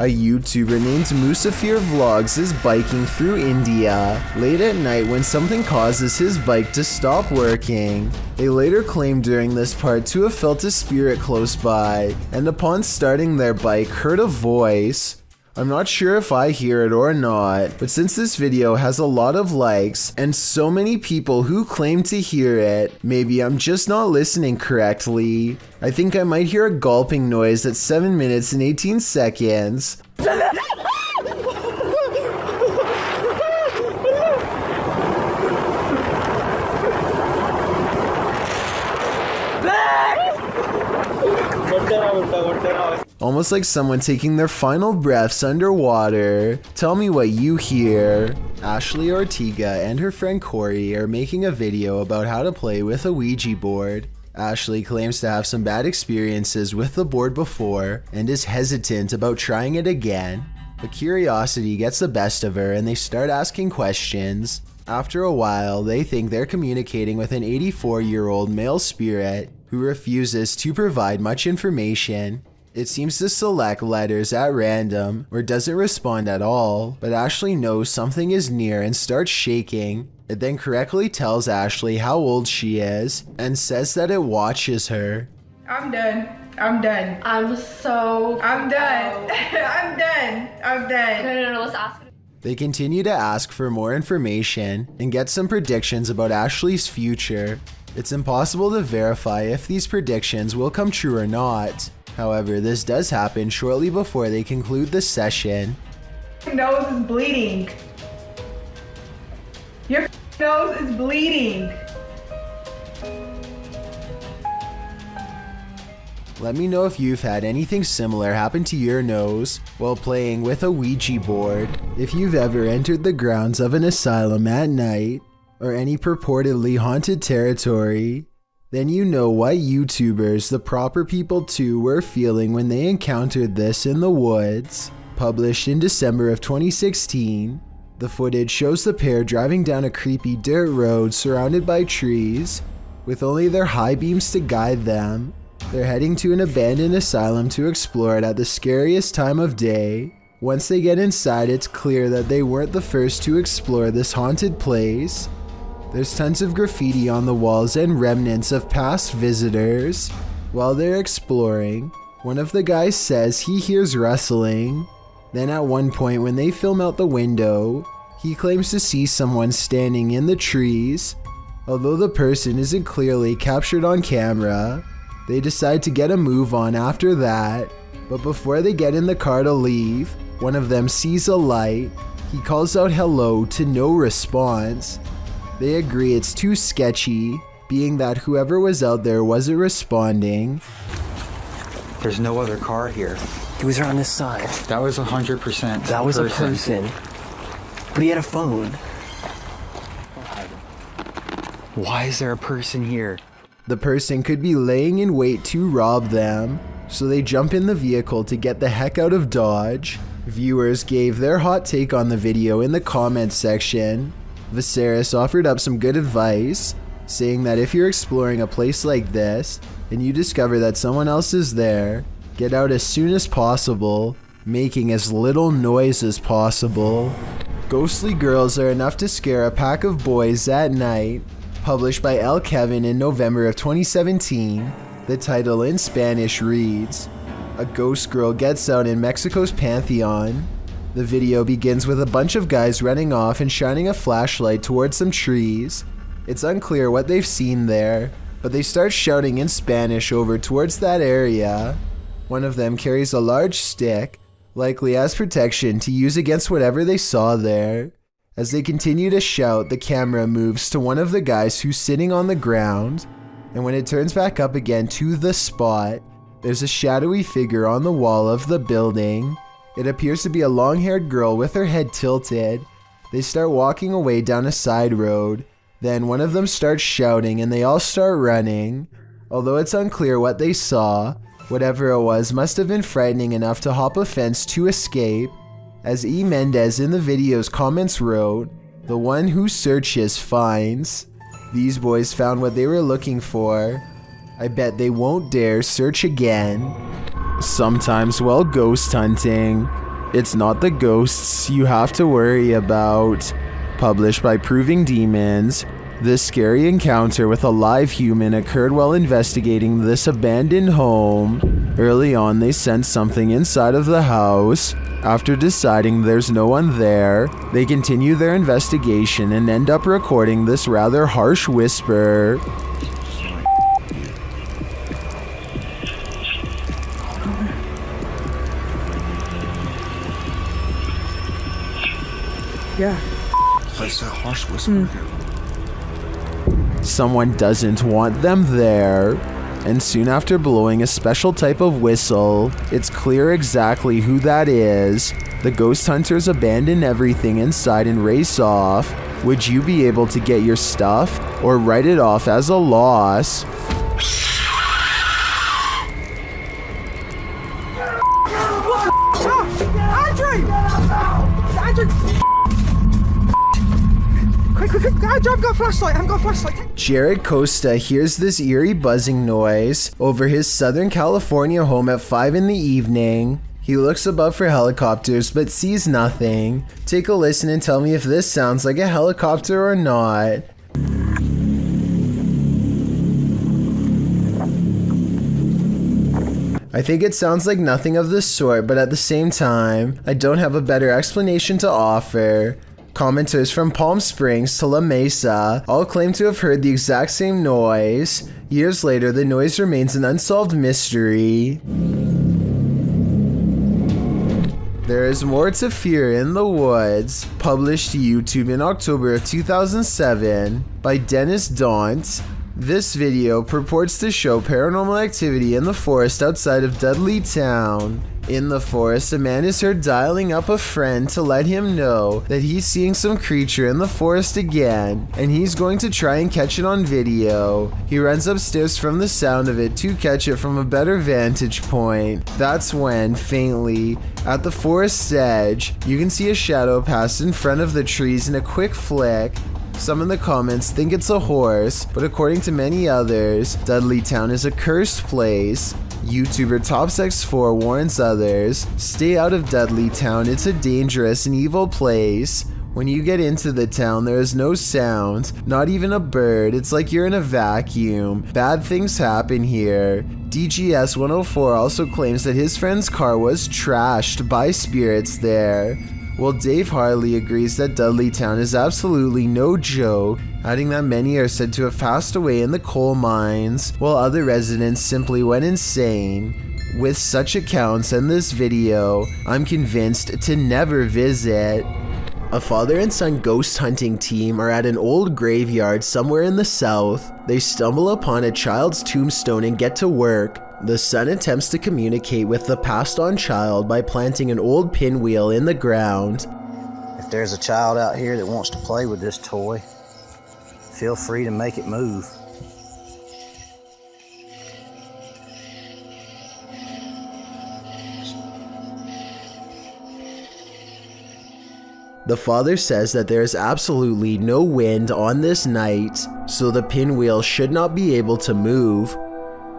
A YouTuber named Musafir Vlogs is biking through India late at night when something causes his bike to stop working. They later claimed during this part to have felt a spirit close by, and upon starting their bike heard a voice. I'm not sure if I hear it or not, but since this video has a lot of likes and so many people who claim to hear it, maybe I'm just not listening correctly. I think I might hear a gulping noise at 7 minutes and 18 seconds. Almost like someone taking their final breaths underwater. Tell me what you hear. Ashley Ortega and her friend Corey are making a video about how to play with a Ouija board. Ashley claims to have some bad experiences with the board before and is hesitant about trying it again. But curiosity gets the best of her and they start asking questions. After a while, they think they're communicating with an 84-year-old male spirit who refuses to provide much information. It seems to select letters at random or doesn't respond at all, but Ashley knows something is near and starts shaking. It then correctly tells Ashley how old she is and says that it watches her. I'm done. I'm done. I'm done. I'm done. No, let's ask it. They continue to ask for more information and get some predictions about Ashley's future. It's impossible to verify if these predictions will come true or not. However, this does happen shortly before they conclude the session. Your nose is bleeding. Your nose is bleeding. Let me know if you've had anything similar happen to your nose while playing with a Ouija board. If you've ever entered the grounds of an asylum at night, or any purportedly haunted territory, then you know what YouTubers, the proper people too, were feeling when they encountered this in the woods. Published in December of 2016, the footage shows the pair driving down a creepy dirt road surrounded by trees, with only their high beams to guide them. They're heading to an abandoned asylum to explore it at the scariest time of day. Once they get inside, it's clear that they weren't the first to explore this haunted place. There's tons of graffiti on the walls and remnants of past visitors. While they're exploring, one of the guys says he hears rustling. Then at one point when they film out the window, he claims to see someone standing in the trees. Although the person isn't clearly captured on camera, they decide to get a move on after that. But before they get in the car to leave, one of them sees a light. He calls out hello to no response. They agree it's too sketchy, being that whoever was out there wasn't responding. There's no other car here. He was right on this side. That was 100%. That was a person. But he had a phone. Why is there a person here? The person could be laying in wait to rob them, so they jump in the vehicle to get the heck out of Dodge. Viewers gave their hot take on the video in the comments section. Viserys offered up some good advice, saying that if you're exploring a place like this and you discover that someone else is there, get out as soon as possible, making as little noise as possible. Ghostly girls are enough to scare a pack of boys at night. Published by L. Kevin in November of 2017, the title in Spanish reads, "A ghost girl gets out in Mexico's Pantheon." The video begins with a bunch of guys running off and shining a flashlight towards some trees. It's unclear what they've seen there, but they start shouting in Spanish over towards that area. One of them carries a large stick, likely as protection to use against whatever they saw there. As they continue to shout, the camera moves to one of the guys who's sitting on the ground, and when it turns back up again to the spot, there's a shadowy figure on the wall of the building. It appears to be a long-haired girl with her head tilted. They start walking away down a side road. Then one of them starts shouting and they all start running. Although it's unclear what they saw, whatever it was must have been frightening enough to hop a fence to escape. As E. Mendez in the video's comments wrote, "The one who searches finds." These boys found what they were looking for. I bet they won't dare search again. Sometimes while ghost hunting, It's not the ghosts you have to worry about. Published by Proving Demons, this scary encounter with a live human occurred while investigating this abandoned home. Early on, they sensed something inside of the house. After deciding there's no one there, they continue their investigation and end up recording this rather harsh whisper. Yeah. Place that harsh whisper. Someone doesn't want them there. And soon after blowing a special type of whistle, it's clear exactly who that is. The ghost hunters abandon everything inside and race off. Would you be able to get your stuff or write it off as a loss? Quick, I've got a flashlight, Jared Costa hears this eerie buzzing noise over his Southern California home at 5 in the evening. He looks above for helicopters but sees nothing. Take a listen and tell me if this sounds like a helicopter or not. I think it sounds like nothing of the sort, but at the same time, I don't have a better explanation to offer. Commenters from Palm Springs to La Mesa all claim to have heard the exact same noise. Years later, the noise remains an unsolved mystery. There is more to fear in the woods. Published to YouTube in October of 2007 by Dennis Daunt. This video purports to show paranormal activity in the forest outside of Dudley Town. In the forest, a man is heard dialing up a friend to let him know that he's seeing some creature in the forest again, and he's going to try and catch it on video. He runs upstairs from the sound of it to catch it from a better vantage point. That's when, faintly, at the forest's edge, you can see a shadow pass in front of the trees in a quick flick. Some in the comments think it's a horse, but according to many others, Dudley Town is a cursed place. YouTuber TopsX4 warns others, stay out of Dudley Town, it's a dangerous and evil place. When you get into the town, there is no sound, not even a bird, it's like you're in a vacuum. Bad things happen here. DGS 104 also claims that his friend's car was trashed by spirits there. Well, Dave Harley agrees that Dudley Town is absolutely no joke, adding that many are said to have passed away in the coal mines, while other residents simply went insane. With such accounts and this video, I'm convinced to never visit. A father and son ghost hunting team are at an old graveyard somewhere in the south. They stumble upon a child's tombstone and get to work. The son attempts to communicate with the passed-on child by planting an old pinwheel in the ground. If there's a child out here that wants to play with this toy, feel free to make it move. The father says that there is absolutely no wind on this night, so the pinwheel should not be able to move.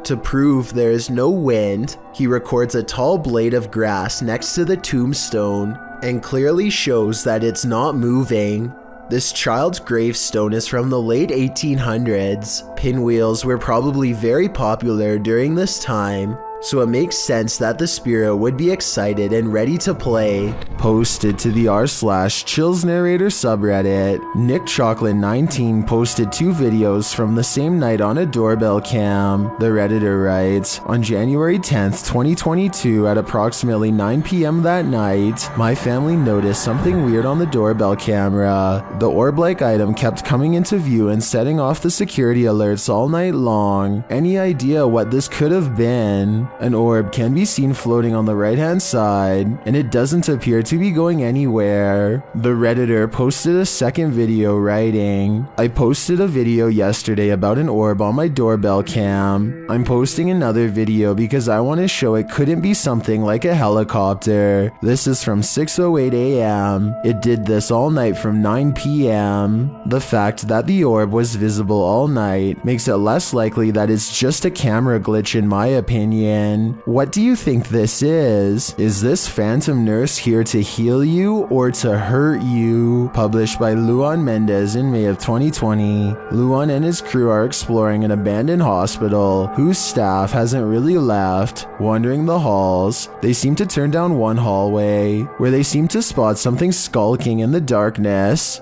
To prove there is no wind, he records a tall blade of grass next to the tombstone and clearly shows that it's not moving. This child's gravestone is from the late 1800s. Pinwheels were probably very popular during this time, so it makes sense that the spirit would be excited and ready to play. Posted to the r/Chills Narrator subreddit, Nick Chocolate 19 posted 2 videos from the same night on a doorbell cam. The redditor writes, on January 10th, 2022 at approximately 9 p.m. that night, my family noticed something weird on the doorbell camera. The orb-like item kept coming into view and setting off the security alerts all night long. Any idea what this could have been? An orb can be seen floating on the right-hand side, and it doesn't appear to be going anywhere. The Redditor posted a second video writing, I posted a video yesterday about an orb on my doorbell cam. I'm posting another video because I want to show it couldn't be something like a helicopter. This is from 6:08 a.m. It did this all night from 9 p.m. The fact that the orb was visible all night makes it less likely that it's just a camera glitch in my opinion. What do you think this is? Is this phantom nurse here to heal you or to hurt you? Published by Luan Mendez in May of 2020. Luan and his crew are exploring an abandoned hospital whose staff hasn't really left. Wandering the halls, they seem to turn down one hallway where they seem to spot something skulking in the darkness.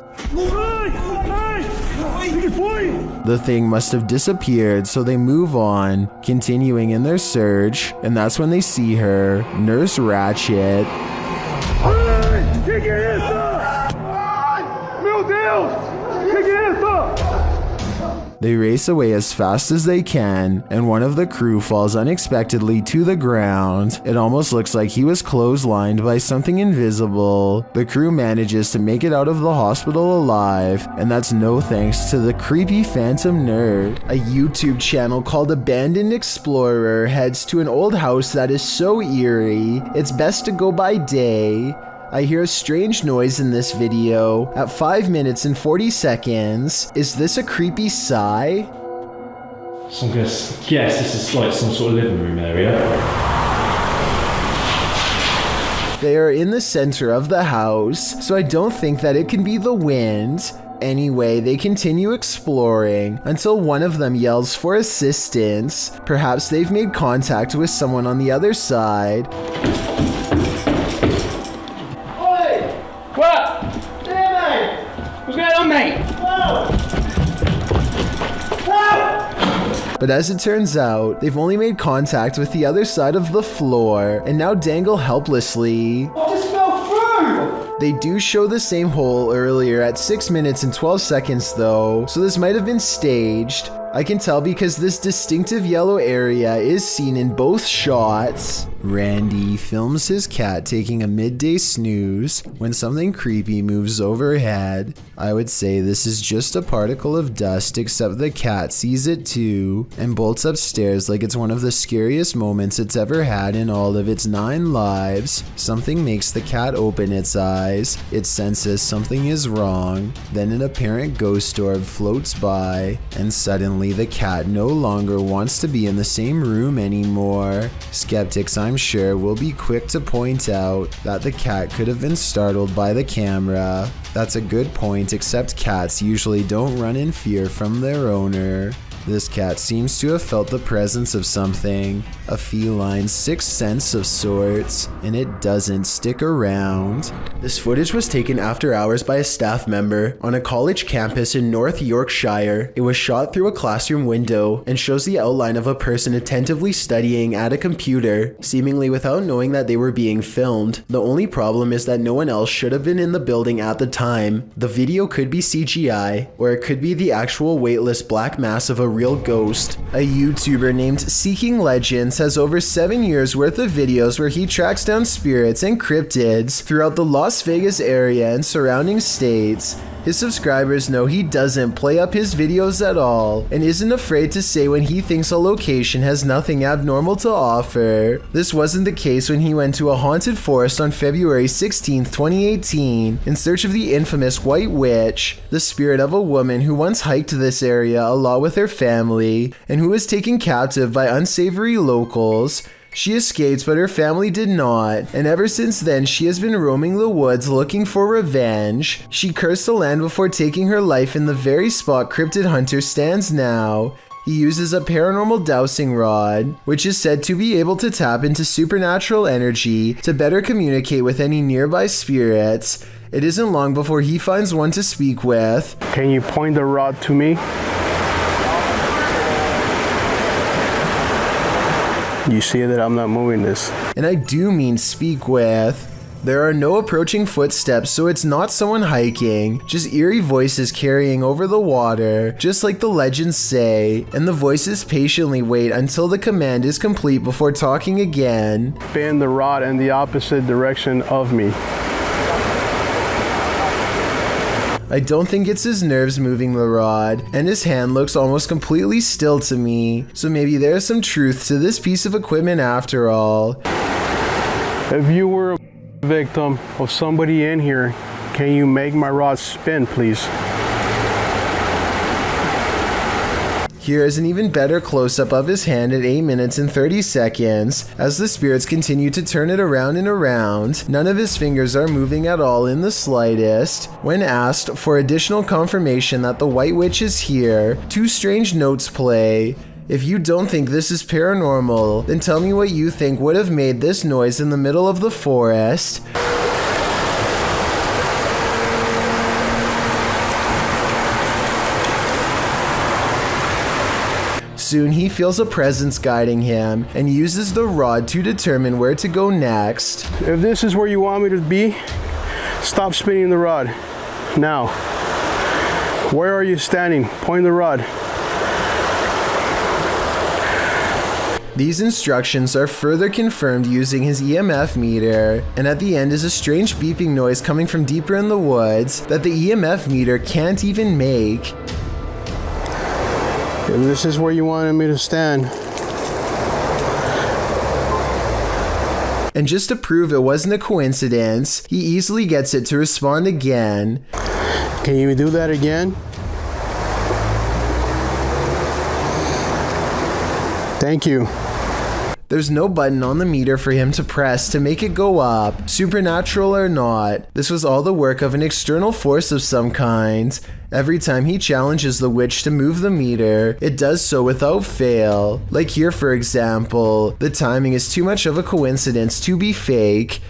The thing must have disappeared, so they move on, continuing in their search, and that's when they see her, Nurse Ratchet. They race away as fast as they can, and one of the crew falls unexpectedly to the ground. It almost looks like he was clotheslined by something invisible. The crew manages to make it out of the hospital alive, and that's no thanks to the creepy phantom nerd. A YouTube channel called Abandoned Explorer heads to an old house that is so eerie, it's best to go by day. I hear a strange noise in this video at 5 minutes and 40 seconds. Is this a creepy sigh? So I'm gonna guess this is like some sort of living room area. They are in the center of the house, so I don't think that it can be the wind. Anyway, they continue exploring until one of them yells for assistance. Perhaps they've made contact with someone on the other side. What? Yeah, mate. What's going on, mate? But as it turns out, they've only made contact with the other side of the floor and now dangle helplessly. I just fell through! They do show the same hole earlier at 6 minutes and 12 seconds though, so this might have been staged. I can tell because this distinctive yellow area is seen in both shots. Randy films his cat taking a midday snooze when something creepy moves overhead. I would say this is just a particle of dust, except the cat sees it too and bolts upstairs like it's one of the scariest moments it's ever had in all of its 9 lives. Something makes the cat open its eyes. It senses something is wrong. Then an apparent ghost orb floats by, and suddenly the cat no longer wants to be in the same room anymore. Skeptics, I'm sure, will be quick to point out that the cat could have been startled by the camera. That's a good point, except cats usually don't run in fear from their owner. This cat seems to have felt the presence of something, a feline sixth sense of sorts, and it doesn't stick around. This footage was taken after hours by a staff member on a college campus in North Yorkshire. It was shot through a classroom window and shows the outline of a person attentively studying at a computer, seemingly without knowing that they were being filmed. The only problem is that no one else should have been in the building at the time. The video could be CGI, or it could be the actual weightless black mass of a real ghost. A YouTuber named Seeking Legends has over 7 years worth of videos where he tracks down spirits and cryptids throughout the Las Vegas area and surrounding states. His subscribers know he doesn't play up his videos at all and isn't afraid to say when he thinks a location has nothing abnormal to offer. This wasn't the case when he went to a haunted forest on February 16, 2018 in search of the infamous White Witch, the spirit of a woman who once hiked this area a lot with her family and who was taken captive by unsavory locals. She escaped, but her family did not, and ever since then she has been roaming the woods looking for revenge. She cursed the land before taking her life in the very spot Cryptid Hunter stands now. He uses a paranormal dowsing rod, which is said to be able to tap into supernatural energy to better communicate with any nearby spirits. It isn't long before he finds one to speak with. Can you point the rod to me? You see that I'm not moving this. And I do mean speak with. There are no approaching footsteps, so it's not someone hiking, just eerie voices carrying over the water, just like the legends say, and the voices patiently wait until the command is complete before talking again. Spin the rod in the opposite direction of me. I don't think it's his nerves moving the rod, and his hand looks almost completely still to me, so maybe there's some truth to this piece of equipment after all. If you were a victim of somebody in here, can you make my rod spin, please? Here is an even better close-up of his hand at 8 minutes and 30 seconds. As the spirits continue to turn it around and around, none of his fingers are moving at all in the slightest. When asked for additional confirmation that the White Witch is here, two strange notes play. If you don't think this is paranormal, then tell me what you think would have made this noise in the middle of the forest. Soon he feels a presence guiding him and uses the rod to determine where to go next. If this is where you want me to be, stop spinning the rod. Now. Where are you standing? Point the rod. These instructions are further confirmed using his EMF meter, and at the end is a strange beeping noise coming from deeper in the woods that the EMF meter can't even make. If this is where you wanted me to stand. And just to prove it wasn't a coincidence, he easily gets it to respond again. Can you do that again? Thank you. There's no button on the meter for him to press to make it go up, supernatural or not. This was all the work of an external force of some kind. Every time he challenges the witch to move the meter, it does so without fail. Like here, for example, the timing is too much of a coincidence to be fake.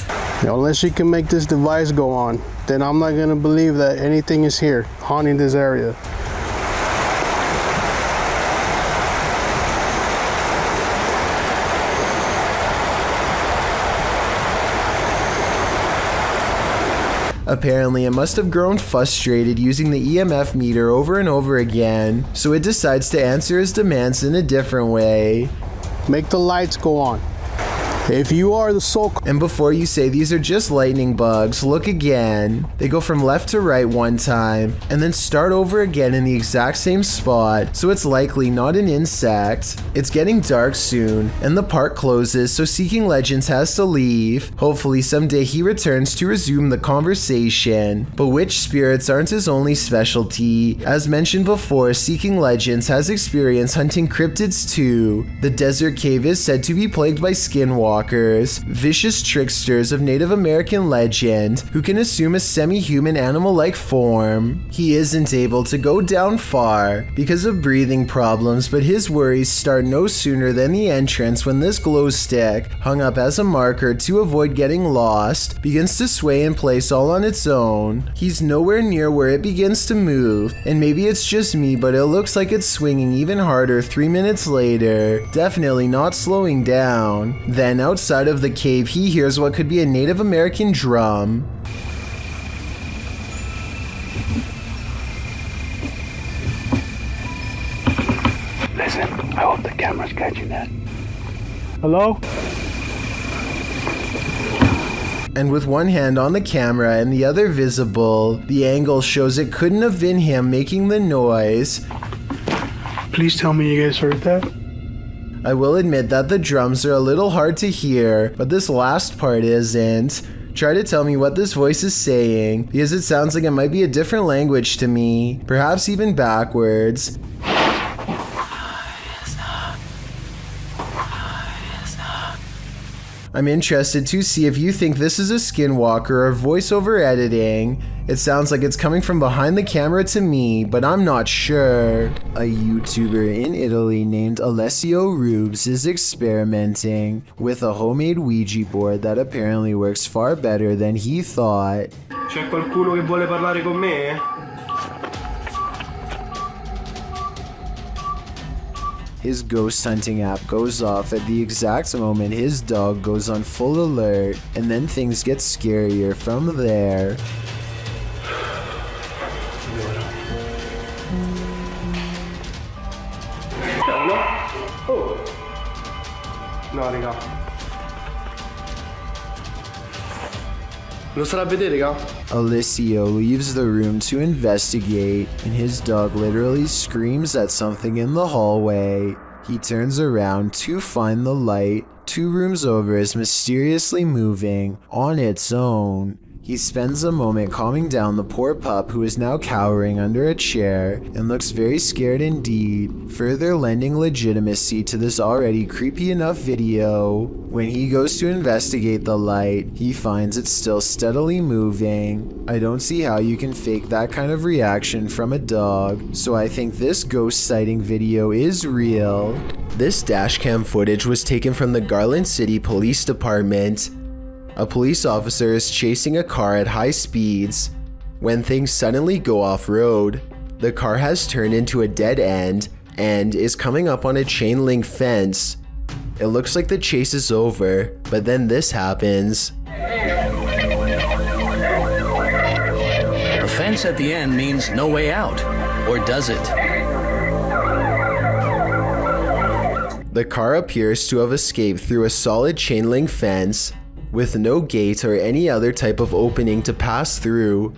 Unless you can make this device go on, then I'm not gonna believe that anything is here, haunting this area. Apparently, it must have grown frustrated using the EMF meter over and over again, so it decides to answer his demands in a different way. Make the lights go on. If you are the soul... And before you say these are just lightning bugs, look again. They go from left to right one time, and then start over again in the exact same spot, so it's likely not an insect. It's getting dark soon, and the park closes, so Seeking Legends has to leave. Hopefully someday he returns to resume the conversation. But witch spirits aren't his only specialty. As mentioned before, Seeking Legends has experience hunting cryptids too. The desert cave is said to be plagued by skinwalkers, vicious tricksters of Native American legend who can assume a semi-human animal-like form. He isn't able to go down far because of breathing problems, but his worries start no sooner than the entrance when this glow stick, hung up as a marker to avoid getting lost, begins to sway in place all on its own. He's nowhere near where it begins to move, and maybe it's just me, but it looks like it's swinging even harder 3 minutes later, definitely not slowing down. Then outside of the cave, he hears what could be a Native American drum. Listen, I hope the camera's catching that. Hello? And with one hand on the camera and the other visible, the angle shows it couldn't have been him making the noise. Please tell me you guys heard that. I will admit that the drums are a little hard to hear, but this last part isn't. Try to tell me what this voice is saying, because it sounds like it might be a different language to me, perhaps even backwards. I'm interested to see if you think this is a skinwalker or voiceover editing. It sounds like it's coming from behind the camera to me, but I'm not sure. A YouTuber in Italy named Alessio Rubes is experimenting with a homemade Ouija board that apparently works far better than he thought. C'è qualcuno che vuole parlare con me? His ghost hunting app goes off at the exact moment his dog goes on full alert, and then things get scarier from there. No, raga. Lo sarà a vedere, raga? Alessio leaves the room to investigate, and his dog literally screams at something in the hallway. He turns around to find the light 2 rooms over is mysteriously moving on its own. He spends a moment calming down the poor pup who is now cowering under a chair and looks very scared indeed, further lending legitimacy to this already creepy enough video. When he goes to investigate the light, he finds it's still steadily moving. I don't see how you can fake that kind of reaction from a dog, so I think this ghost sighting video is real. This dashcam footage was taken from the Garland City Police Department. A police officer is chasing a car at high speeds when things suddenly go off-road. The car has turned into a dead end and is coming up on a chain link fence. It looks like the chase is over, but then this happens. The fence at the end means no way out, or does it? The car appears to have escaped through a solid chain link fence with no gate or any other type of opening to pass through.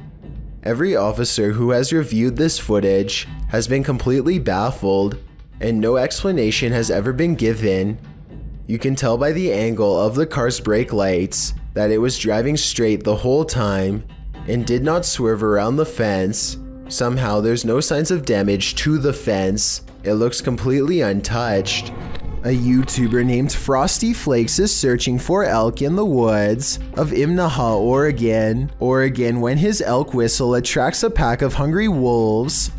Every officer who has reviewed this footage has been completely baffled, and no explanation has ever been given. You can tell by the angle of the car's brake lights that it was driving straight the whole time and did not swerve around the fence. Somehow there's no signs of damage to the fence. It looks completely untouched. A YouTuber named Frosty Flakes is searching for elk in the woods of Imnaha, Oregon when his elk whistle attracts a pack of hungry wolves.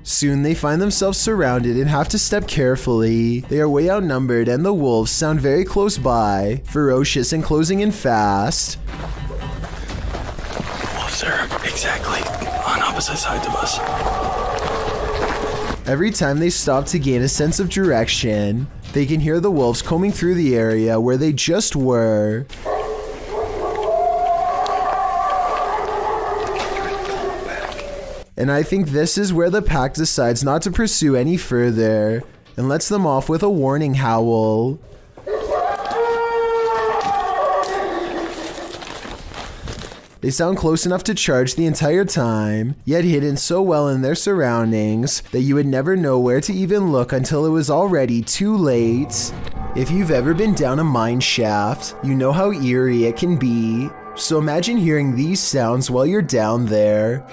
Soon they find themselves surrounded and have to step carefully. They are way outnumbered and the wolves sound very close by, ferocious and closing in fast. They're exactly on opposite sides of us. Every time they stop to gain a sense of direction, they can hear the wolves combing through the area where they just were. And I think this is where the pack decides not to pursue any further and lets them off with a warning howl. They sound close enough to charge the entire time, yet hidden so well in their surroundings that you would never know where to even look until it was already too late. If you've ever been down a mine shaft, you know how eerie it can be. So imagine hearing these sounds while you're down there.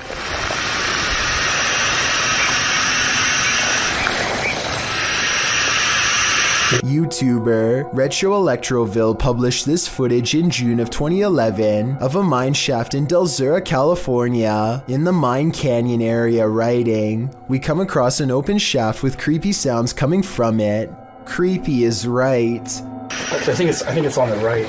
YouTuber Retro Electroville published this footage in June of 2011 of a mine shaft in Del Zura, California, in the Mine Canyon area, writing, "We come across an open shaft with creepy sounds coming from it." Creepy is right. I think it's on the right.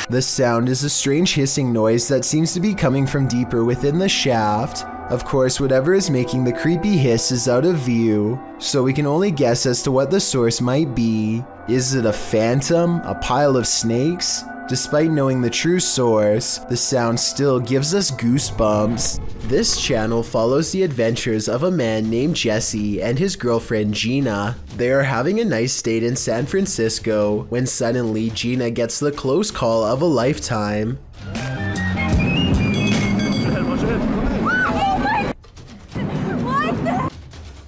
The sound is a strange hissing noise that seems to be coming from deeper within the shaft. Of course, whatever is making the creepy hiss is out of view, so we can only guess as to what the source might be. Is it a phantom? A pile of snakes? Despite knowing the true source, the sound still gives us goosebumps. This channel follows the adventures of a man named Jesse and his girlfriend Gina. They are having a nice date in San Francisco when suddenly Gina gets the close call of a lifetime.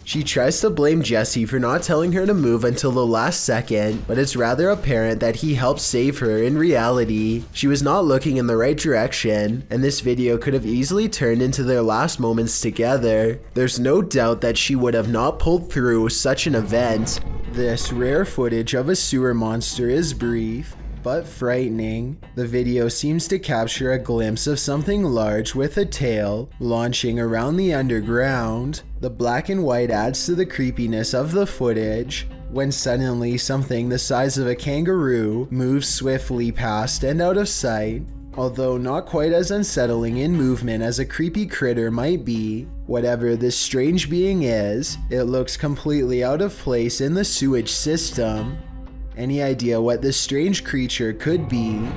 She tries to blame Jesse for not telling her to move until the last second, but it's rather apparent that he helped save her in reality. She was not looking in the right direction, and this video could have easily turned into their last moments together. There's no doubt that she would have not pulled through such an event. This rare footage of a sewer monster is brief, but frightening. The video seems to capture a glimpse of something large with a tail launching around the underground. The black and white adds to the creepiness of the footage when suddenly something the size of a kangaroo moves swiftly past and out of sight. Although not quite as unsettling in movement as a creepy critter might be, whatever this strange being is, it looks completely out of place in the sewage system. Any idea what this strange creature could be?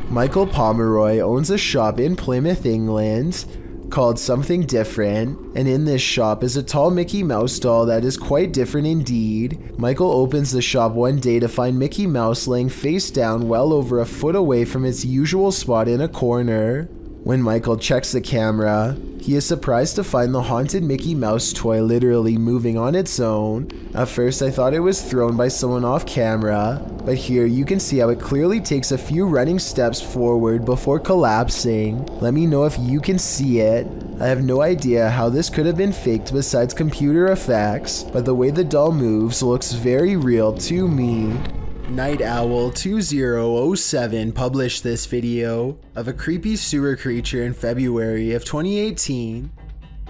Michael Pomeroy owns a shop in Plymouth, England. called Something Different, and in this shop is a tall Mickey Mouse doll that is quite different indeed. Michael opens the shop one day to find Mickey Mouse laying face down well over a foot away from its usual spot in a corner. When Michael checks the camera, he is surprised to find the haunted Mickey Mouse toy literally moving on its own. At first I thought it was thrown by someone off camera, but here you can see how it clearly takes a few running steps forward before collapsing. Let me know if you can see it. I have no idea how this could have been faked besides computer effects, but the way the doll moves looks very real to me. Night Owl 2007 published this video of a creepy sewer creature in February of 2018.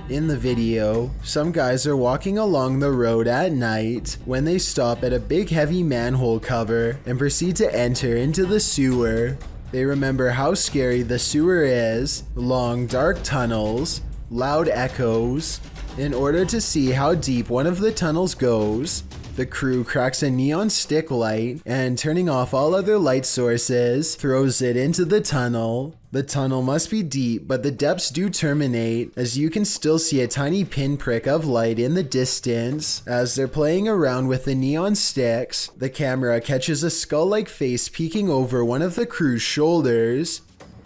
In the video, some guys are walking along the road at night when they stop at a big heavy manhole cover and proceed to enter into the sewer. They remember how scary the sewer is, long dark tunnels, loud echoes. In order to see how deep one of the tunnels goes, the crew cracks a neon stick light and, turning off all other light sources, throws it into the tunnel. The tunnel must be deep, but the depths do terminate, as you can still see a tiny pinprick of light in the distance. As they're playing around with the neon sticks, the camera catches a skull-like face peeking over one of the crew's shoulders.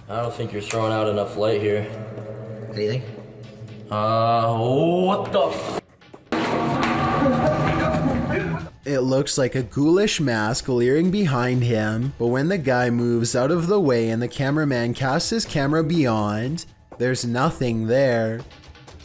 I don't think you're throwing out enough light here. What do you think? What the? It looks like a ghoulish mask leering behind him, but when the guy moves out of the way and the cameraman casts his camera beyond, there's nothing there.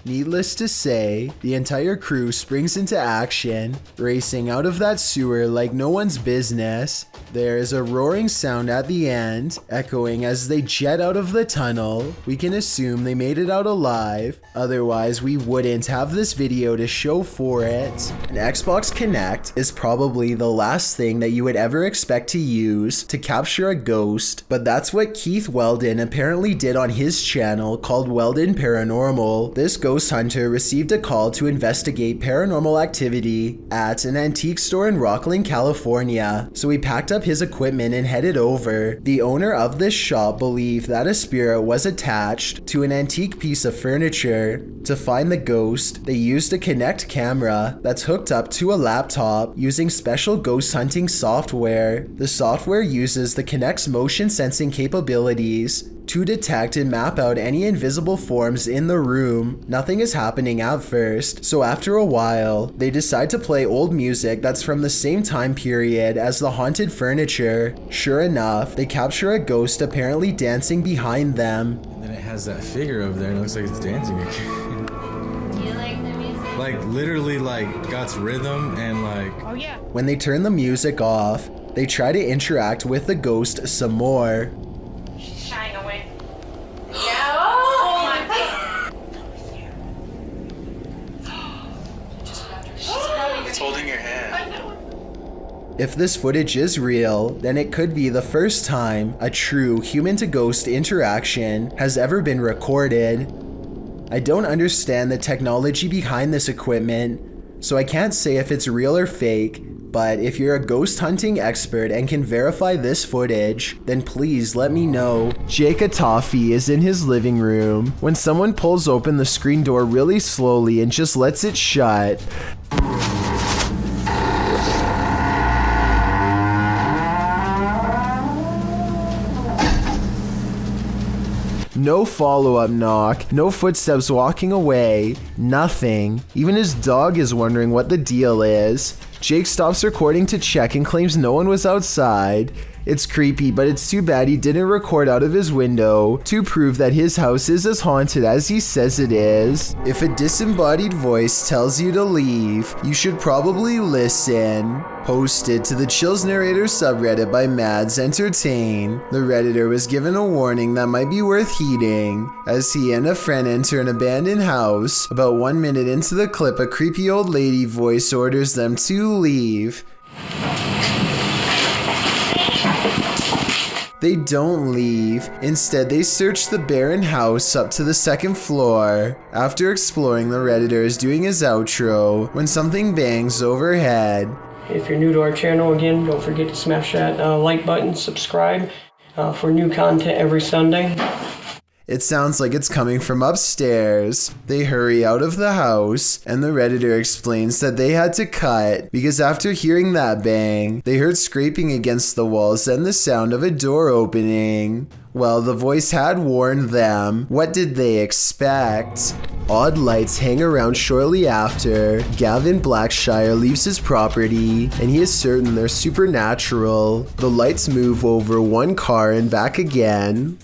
Needless to say, the entire crew springs into action, racing out of that sewer like no one's business. There is a roaring sound at the end, echoing as they jet out of the tunnel. We can assume they made it out alive, otherwise we wouldn't have this video to show for it. An Xbox Kinect is probably the last thing that you would ever expect to use to capture a ghost, but that's what Keith Weldon apparently did on his channel called Weldon Paranormal. This ghost hunter received a call to investigate paranormal activity at an antique store in Rocklin, California, so he packed up his equipment and headed over. The owner of this shop believed that a spirit was attached to an antique piece of furniture. To find the ghost, they used a Kinect camera that's hooked up to a laptop using special ghost hunting software. The software uses the Kinect's motion sensing capabilities to detect and map out any invisible forms in the room. Nothing is happening at first, so after a while, they decide to play old music that's from the same time period as the haunted furniture. Sure enough, they capture a ghost apparently dancing behind them. And then it has that figure over there and it looks like it's dancing again. Do you like the music? Like literally like got rhythm and like... Oh yeah. When they turn the music off, they try to interact with the ghost some more. She's shying away. Yeah. Oh my god. It's holding your hand. If this footage is real, then it could be the first time a true human-to-ghost interaction has ever been recorded. I don't understand the technology behind this equipment, so I can't say if it's real or fake, but if you're a ghost hunting expert and can verify this footage, then please let me know. Jake Atafi is in his living room when someone pulls open the screen door really slowly and just lets it shut. No follow-up knock, no footsteps walking away, nothing. Even his dog is wondering what the deal is. Jake stops recording to check and claims no one was outside. It's creepy, but it's too bad he didn't record out of his window to prove that his house is as haunted as he says it is. If a disembodied voice tells you to leave, you should probably listen. Posted to the Chills Narrator subreddit by Mads Entertain, the Redditor was given a warning that might be worth heeding. As he and a friend enter an abandoned house, about 1 minute into the clip, a creepy old lady voice orders them to leave. They don't leave. Instead, they search the barren house up to the second floor. After exploring, the Redditor is doing his outro when something bangs overhead. If you're new to our channel, again, don't forget to smash that like button, subscribe for new content every Sunday. It sounds like it's coming from upstairs. They hurry out of the house, and the Redditor explains that they had to cut because after hearing that bang, they heard scraping against the walls and the sound of a door opening. Well, the voice had warned them. What did they expect? Odd lights hang around shortly after. Gavin Blackshire leaves his property, and he is certain they're supernatural. The lights move over one car and back again.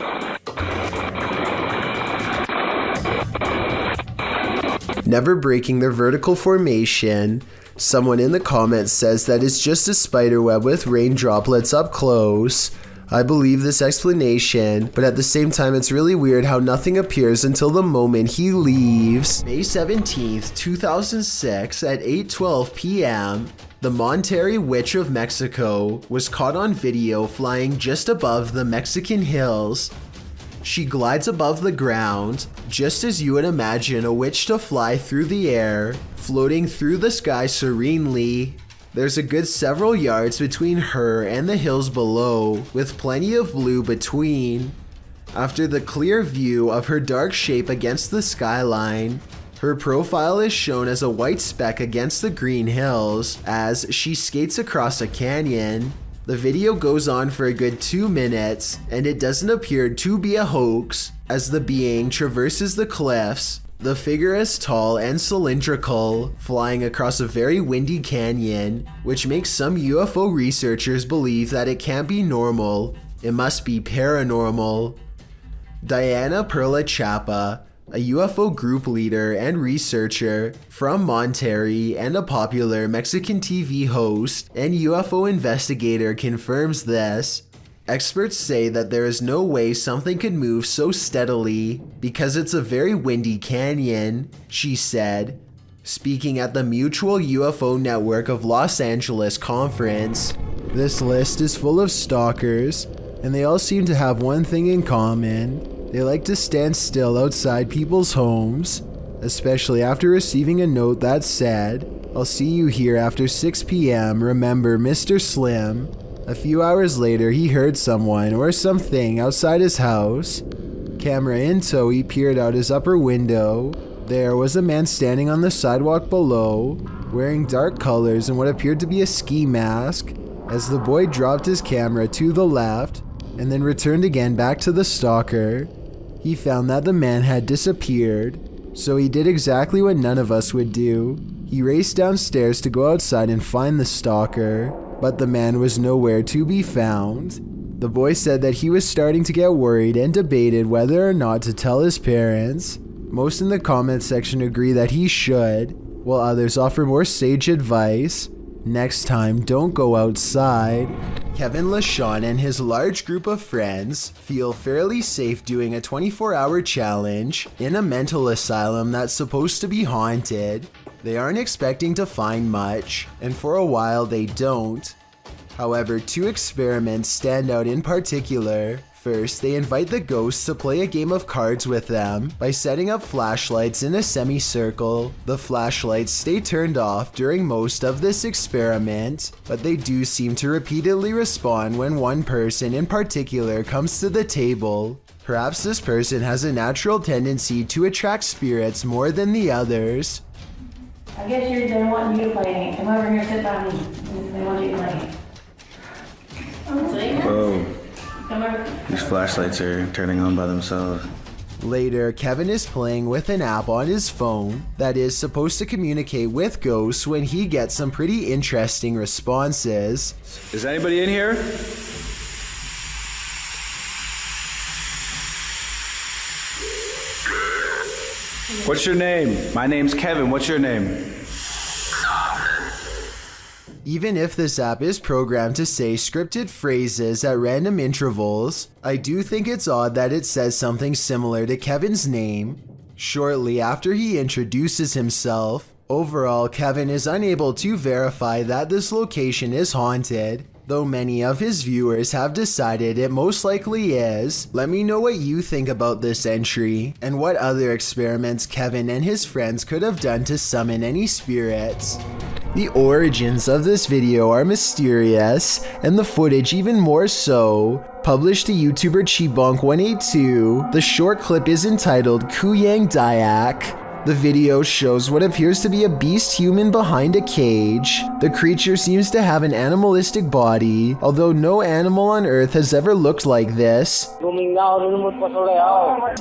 Never breaking their vertical formation. Someone in the comments says that it's just a spider web with rain droplets up close. I believe this explanation, but at the same time it's really weird how nothing appears until the moment he leaves. May 17th, 2006 at 8:12 p.m. The Monterrey Witch of Mexico was caught on video flying just above the Mexican hills. She glides above the ground, just as you would imagine a witch to fly through the air, floating through the sky serenely. There's a good several yards between her and the hills below, with plenty of blue between. After the clear view of her dark shape against the skyline, her profile is shown as a white speck against the green hills as she skates across a canyon. The video goes on for a good 2 minutes, and it doesn't appear to be a hoax as the being traverses the cliffs. The figure is tall and cylindrical, flying across a very windy canyon, which makes some UFO researchers believe that it can't be normal, it must be paranormal. Diana Perla Chapa, a UFO group leader and researcher from Monterrey and a popular Mexican TV host and UFO investigator, confirms this. Experts say that there is no way something could move so steadily because it's a very windy canyon, she said, speaking at the Mutual UFO Network of Los Angeles conference. This list is full of stalkers, and they all seem to have one thing in common. They like to stand still outside people's homes, especially after receiving a note that said, "I'll see you here after 6 p.m. Remember Mr. Slim." A few hours later, he heard someone or something outside his house. Camera in tow, he peered out his upper window. There was a man standing on the sidewalk below, wearing dark colors and what appeared to be a ski mask. As the boy dropped his camera to the left and then returned again back to the stalker, he found that the man had disappeared. So he did exactly what none of us would do. He raced downstairs to go outside and find the stalker, but the man was nowhere to be found. The boy said that he was starting to get worried and debated whether or not to tell his parents. Most in the comment section agree that he should, while others offer more sage advice. Next time, don't go outside. Kevin LaShawn and his large group of friends feel fairly safe doing a 24-hour challenge in a mental asylum that's supposed to be haunted. They aren't expecting to find much, and for a while they don't. However, 2 experiments stand out in particular. First, they invite the ghosts to play a game of cards with them by setting up flashlights in a semicircle. The flashlights stay turned off during most of this experiment, but they do seem to repeatedly respond when one person in particular comes to the table. Perhaps this person has a natural tendency to attract spirits more than the others. I guess they want you to play. Come over here, sit by me. They want you to play. Whoa. Come over. These flashlights are turning on by themselves. Later, Kevin is playing with an app on his phone that is supposed to communicate with ghosts when he gets some pretty interesting responses. Is anybody in here? What's your name? My name's Kevin. What's your name? Even if this app is programmed to say scripted phrases at random intervals, I do think it's odd that it says something similar to Kevin's name shortly after he introduces himself. Overall, Kevin is unable to verify that this location is haunted, though many of his viewers have decided it most likely is. Let me know what you think about this entry, and what other experiments Kevin and his friends could have done to summon any spirits. The origins of this video are mysterious, and the footage even more so. Published to YouTuber Chibonk182, the short clip is entitled Kuyang Dayak. The video shows what appears to be a beast human behind a cage. The creature seems to have an animalistic body, although no animal on Earth has ever looked like this.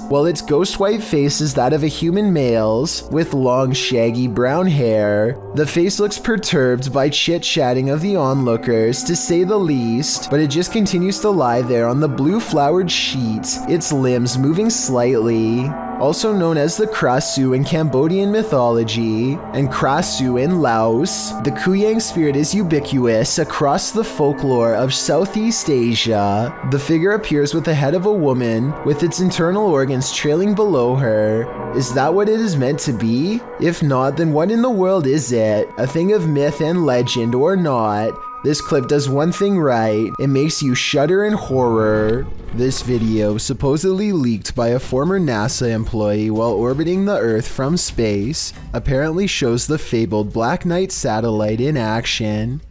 While its ghost white face is that of a human male's, with long shaggy brown hair. The face looks perturbed by chit-chatting of the onlookers, to say the least, but it just continues to lie there on the blue flowered sheet, its limbs moving slightly. Also known as the Krasu in Cambodian mythology, and Krasu in Laos, the Kuyang spirit is ubiquitous across the folklore of Southeast Asia. The figure appears with the head of a woman, with its internal organs trailing below her. Is that what it is meant to be? If not, then what in the world is it? A thing of myth and legend or not? This clip does one thing right, it makes you shudder in horror. This video, supposedly leaked by a former NASA employee while orbiting the Earth from space, apparently shows the fabled Black Knight satellite in action.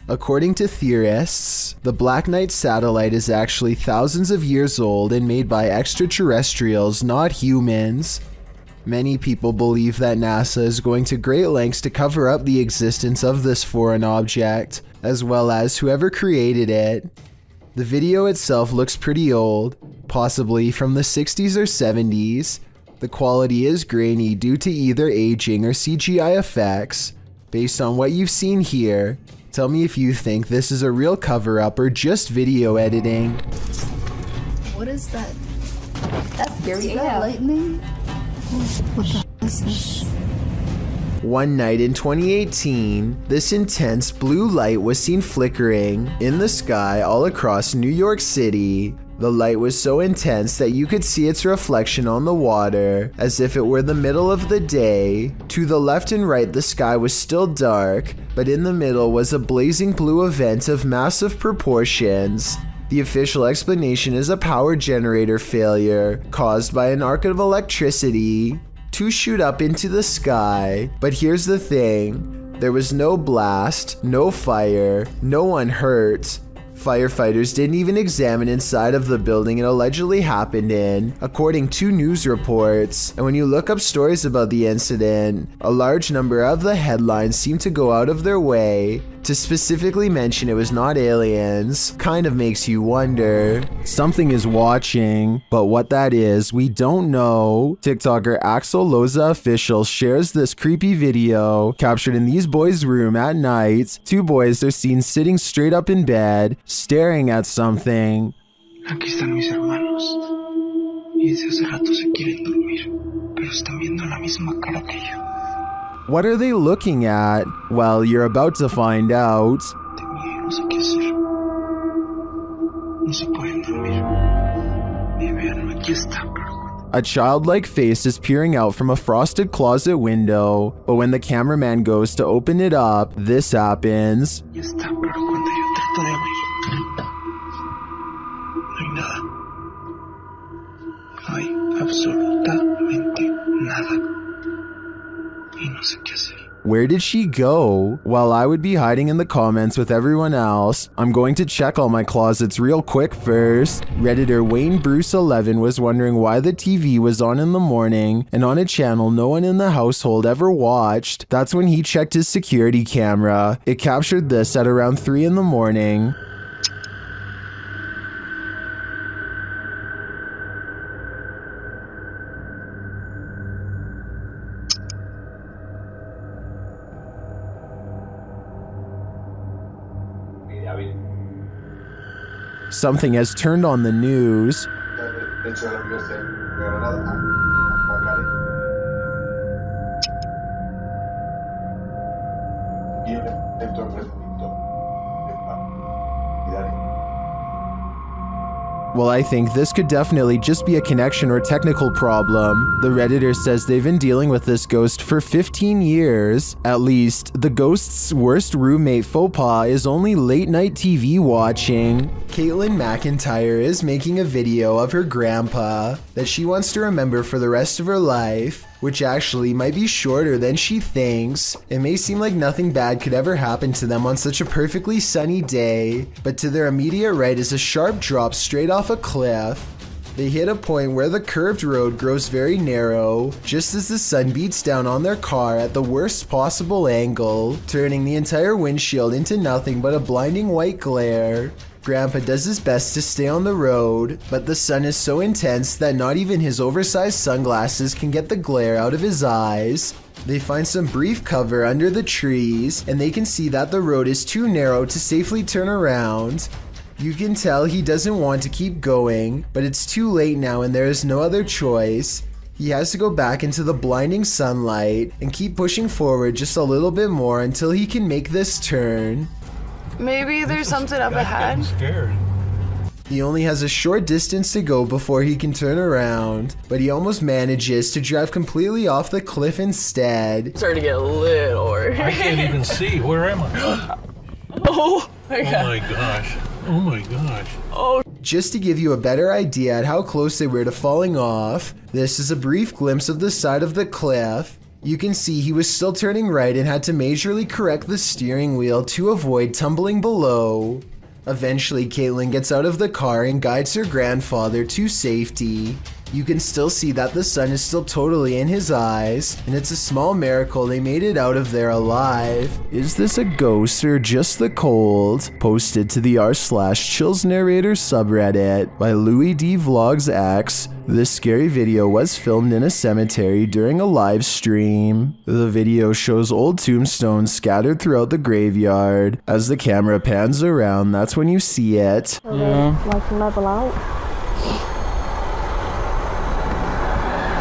According to theorists, the Black Knight satellite is actually thousands of years old and made by extraterrestrials, not humans. Many people believe that NASA is going to great lengths to cover up the existence of this foreign object, as well as whoever created it. The video itself looks pretty old, possibly from the 60s or 70s. The quality is grainy due to either aging or CGI effects. Based on what you've seen here, tell me if you think this is a real cover-up or just video editing. What is that? That's scary. Is that lightning? What the hell is this? One night in 2018, this intense blue light was seen flickering in the sky all across New York City. The light was so intense that you could see its reflection on the water, as if it were the middle of the day. To the left and right, the sky was still dark, but in the middle was a blazing blue event of massive proportions. The official explanation is a power generator failure caused by an arc of electricity to shoot up into the sky. But here's the thing, there was no blast, no fire, no one hurt. Firefighters didn't even examine inside of the building it allegedly happened in, according to news reports. And when you look up stories about the incident, a large number of the headlines seem to go out of their way to specifically mention it was not aliens. Kind of makes you wonder. Something is watching, but what that is, we don't know. TikToker Axel Loza Official shares this creepy video captured in these boys' room at night. Two boys are seen sitting straight up in bed, staring at something. Aquí están mis hermanos. Y desde hace rato se quieren dormir, pero están viendo la misma cara que yo. What are they looking at? Well, you're about to find out. No sé qué hacer. No se pueden dormir. Y vean, aquí está. A childlike face is peering out from a frosted closet window, but when the cameraman goes to open it up, this happens. Ya está, pero cuando yo trato de abrir, no hay nada. No hay absolutamente nada. Where did she go? While I would be hiding in the comments with everyone else, I'm going to check all my closets real quick first. Redditor Wayne Bruce 11 was wondering why the TV was on in the morning and on a channel no one in the household ever watched. That's when he checked his security camera. It captured this at around 3 in the morning. Something has turned on the news. Well, I think this could definitely just be a connection or technical problem. The Redditor says they've been dealing with this ghost for 15 years. At least, the ghost's worst roommate faux pas is only late night TV watching. Caitlin McIntyre is making a video of her grandpa that she wants to remember for the rest of her life. which actually might be shorter than she thinks. It may seem like nothing bad could ever happen to them on such a perfectly sunny day, but to their immediate right is a sharp drop straight off a cliff. They hit a point where the curved road grows very narrow, just as the sun beats down on their car at the worst possible angle, turning the entire windshield into nothing but a blinding white glare. Grandpa does his best to stay on the road, but the sun is so intense that not even his oversized sunglasses can get the glare out of his eyes. They find some brief cover under the trees, and they can see that the road is too narrow to safely turn around. You can tell he doesn't want to keep going, but it's too late now and there is no other choice. He has to go back into the blinding sunlight and keep pushing forward just a little bit more until he can make this turn. Maybe there's something up ahead. I'm scared. He only has a short distance to go before he can turn around, but he almost manages to drive completely off the cliff instead. It's starting to get a little worried. I can't even see. Where am I? Oh my god. Oh my gosh. Oh my gosh. Oh. Just to give you a better idea at how close they were to falling off, this is a brief glimpse of the side of the cliff. You can see he was still turning right and had to majorly correct the steering wheel to avoid tumbling below. Eventually, Caitlin gets out of the car and guides her grandfather to safety. You can still see that the sun is still totally in his eyes, and it's a small miracle they made it out of there alive. Is this a ghost or just the cold? Posted to the r/Chills Narrator subreddit by Louis D Vlogs X. This scary video was filmed in a cemetery during a live stream. The video shows old tombstones scattered throughout the graveyard. As the camera pans around, that's when you see it. Like level out.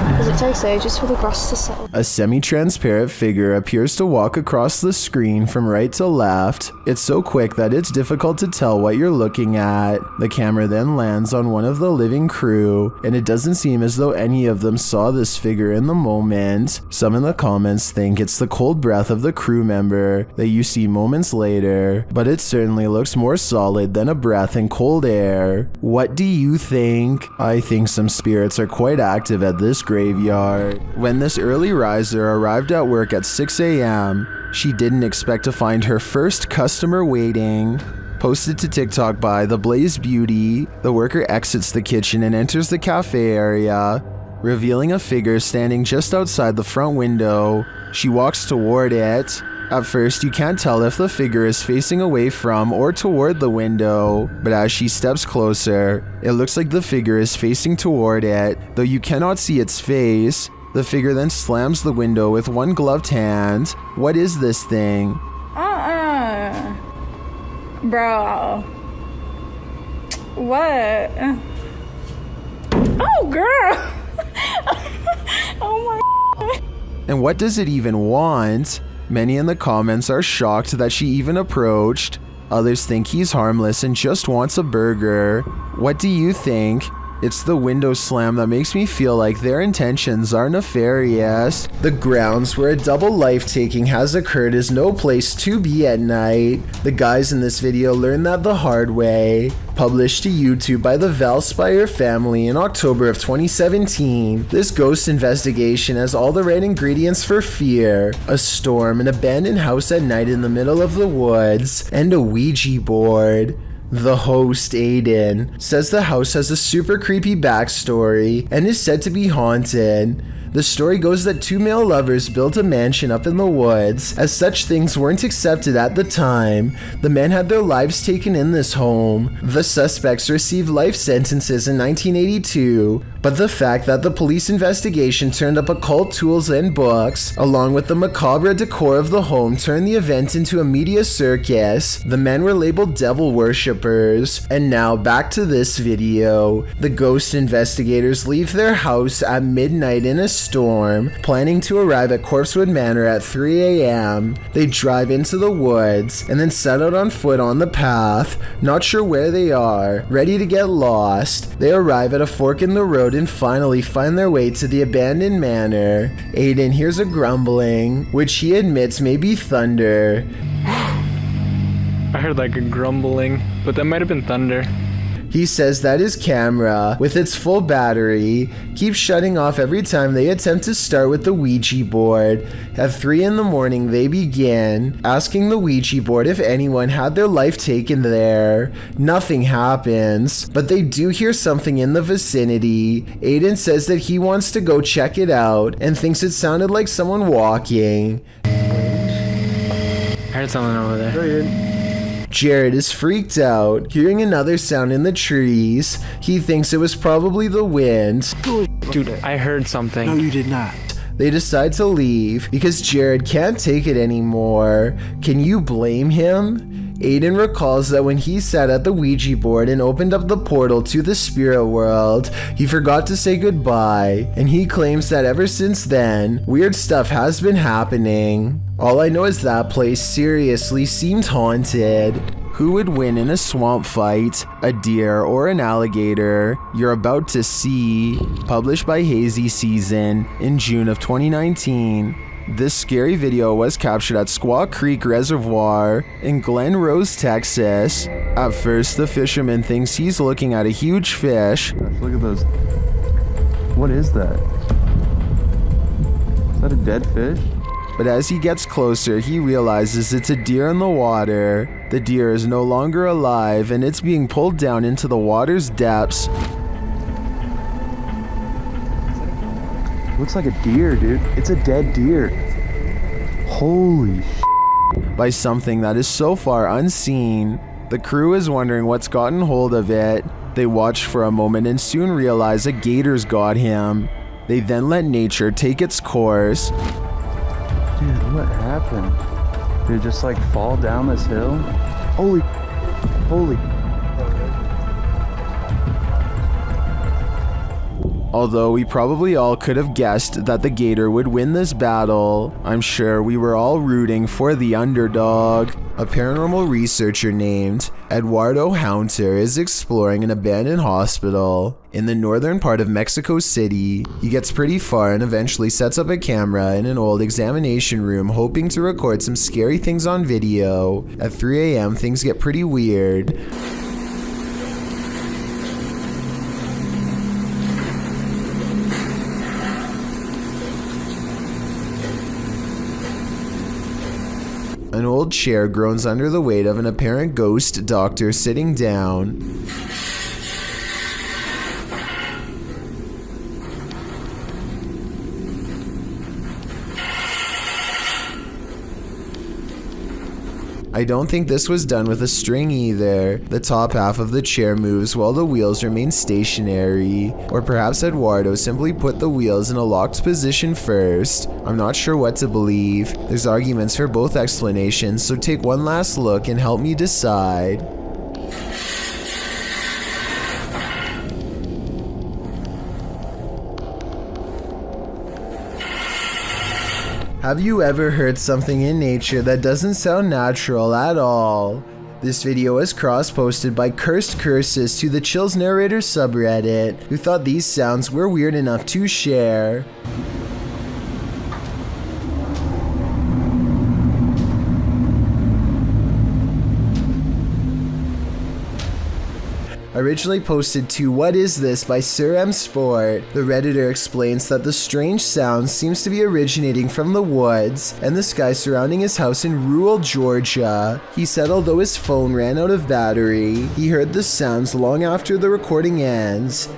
Because it takes ages for the grass to settle. A semi-transparent figure appears to walk across the screen from right to left. It's so quick that it's difficult to tell what you're looking at. The camera then lands on one of the living crew, and it doesn't seem as though any of them saw this figure in the moment. Some in the comments think it's the cold breath of the crew member that you see moments later, but it certainly looks more solid than a breath in cold air. What do you think? I think some spirits are quite active at this graveyard. When this early riser arrived at work at 6 a.m., she didn't expect to find her first customer waiting. Posted to TikTok by The Blaze Beauty, the worker exits the kitchen and enters the cafe area, revealing a figure standing just outside the front window. She walks toward it. At first, you can't tell if the figure is facing away from or toward the window, but as she steps closer, it looks like the figure is facing toward it, though you cannot see its face. The figure then slams the window with one gloved hand. What is this thing? Bro. What? Oh, girl. Oh my. And what does it even want? Many in the comments are shocked that she even approached. Others think he's harmless and just wants a burger. What do you think? It's the window slam that makes me feel like their intentions are nefarious. The grounds where a double life-taking has occurred is no place to be at night. The guys in this video learned that the hard way. Published to YouTube by the Valspire family in October of 2017, this ghost investigation has all the right ingredients for fear. A storm, an abandoned house at night in the middle of the woods, and a Ouija board. The host, Aiden, says the house has a super creepy backstory and is said to be haunted. The story goes that two male lovers built a mansion up in the woods. As such things weren't accepted at the time, the men had their lives taken in this home. The suspects received life sentences in 1982, but the fact that the police investigation turned up occult tools and books, along with the macabre decor of the home, turned the event into a media circus. The men were labeled devil worshippers. And now back to this video. The ghost investigators leave their house at midnight in a storm, planning to arrive at Corpsewood Manor at 3 a.m. They drive into the woods and then set out on foot on the path, not sure where they are, ready to get lost. They arrive at a fork in the road and finally find their way to the abandoned manor. Aiden hears a grumbling, which he admits may be thunder. I heard like a grumbling, but that might have been thunder. He says that his camera, with its full battery, keeps shutting off every time they attempt to start with the Ouija board. At 3 in the morning, they begin asking the Ouija board if anyone had their life taken there. Nothing happens, but they do hear something in the vicinity. Aiden says that he wants to go check it out and thinks it sounded like someone walking. I heard someone over there. Jared is freaked out, hearing another sound in the trees. He thinks it was probably the wind. Dude, I heard something. No, you did not. They decide to leave because Jared can't take it anymore. Can you blame him? Aiden recalls that when he sat at the Ouija board and opened up the portal to the spirit world, he forgot to say goodbye, and he claims that ever since then, weird stuff has been happening. All I know is that place seriously seemed haunted. Who would win in a swamp fight, a deer or an alligator? You're about to see. Published by Hazy Season in June of 2019. This scary video was captured at Squaw Creek Reservoir in Glen Rose, Texas. At first, the fisherman thinks he's looking at a huge fish. Look at those. What is that? Is that a dead fish? But as he gets closer, he realizes it's a deer in the water. The deer is no longer alive and it's being pulled down into the water's depths. Looks like a deer, dude. It's a dead deer. Holy shit. By something that is so far unseen. The crew is wondering what's gotten hold of it. They watch for a moment and soon realize a gator's got him. They then let nature take its course. Dude, what happened? Did it just like fall down this hill? Holy. Although we probably all could have guessed that the gator would win this battle, I'm sure we were all rooting for the underdog. A paranormal researcher named Eduardo Haunter is exploring an abandoned hospital in the northern part of Mexico City. He gets pretty far and eventually sets up a camera in an old examination room, hoping to record some scary things on video. At 3 a.m. things get pretty weird. An old chair groans under the weight of an apparent ghost doctor sitting down. I don't think this was done with a string either. The top half of the chair moves while the wheels remain stationary. Or perhaps Eduardo simply put the wheels in a locked position first. I'm not sure what to believe. There's arguments for both explanations, so take one last look and help me decide. Have you ever heard something in nature that doesn't sound natural at all? This video was cross-posted by Cursed Curses to the Chills Narrator subreddit, who thought these sounds were weird enough to share. Originally posted to What Is This by Sir M Sport, the Redditor explains that the strange sound seems to be originating from the woods and the sky surrounding his house in rural Georgia. He said although his phone ran out of battery, he heard the sounds long after the recording ends.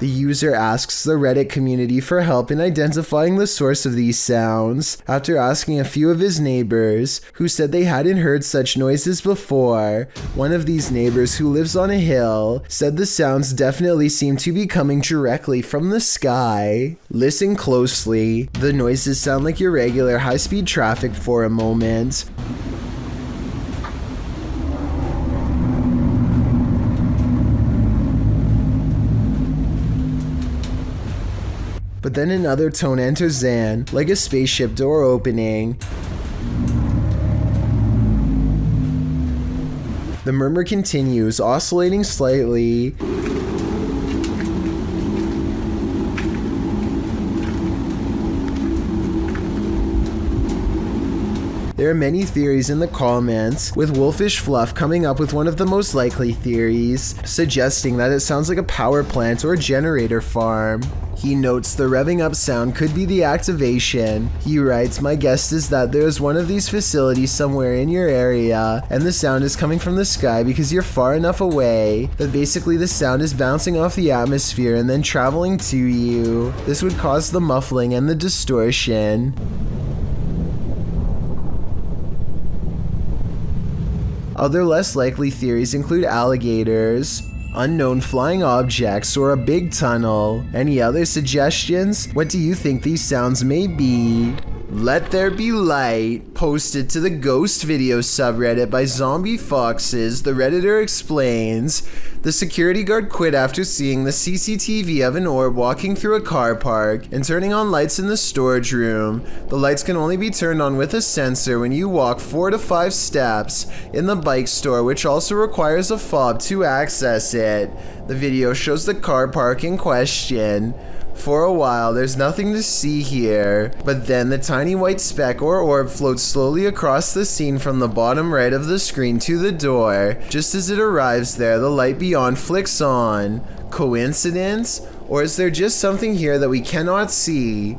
The user asks the Reddit community for help in identifying the source of these sounds, after asking a few of his neighbors, who said they hadn't heard such noises before. One of these neighbors, who lives on a hill, said the sounds definitely seem to be coming directly from the sky. Listen closely. The noises sound like irregular high-speed traffic for a moment. But then another tone enters in, like a spaceship door opening. The murmur continues, oscillating slightly. There are many theories in the comments, with Wolfish Fluff coming up with one of the most likely theories, suggesting that it sounds like a power plant or generator farm. He notes the revving up sound could be the activation. He writes, "My guess is that there's one of these facilities somewhere in your area, and the sound is coming from the sky because you're far enough away that basically the sound is bouncing off the atmosphere and then traveling to you. This would cause the muffling and the distortion." Other less likely theories include alligators, unknown flying objects, or a big tunnel. Any other suggestions? What do you think these sounds may be? Let There Be Light, posted to the Ghost Video subreddit by Zombie Foxes, the Redditor explains, the security guard quit after seeing the CCTV of an orb walking through a car park and turning on lights in the storage room. The lights can only be turned on with a sensor when you walk 4 to 5 steps in the bike store, which also requires a fob to access it. The video shows the car park in question. For a while, there's nothing to see here, but then the tiny white speck or orb floats slowly across the scene from the bottom right of the screen to the door. Just as it arrives there, the light beyond flicks on. Coincidence? Or is there just something here that we cannot see?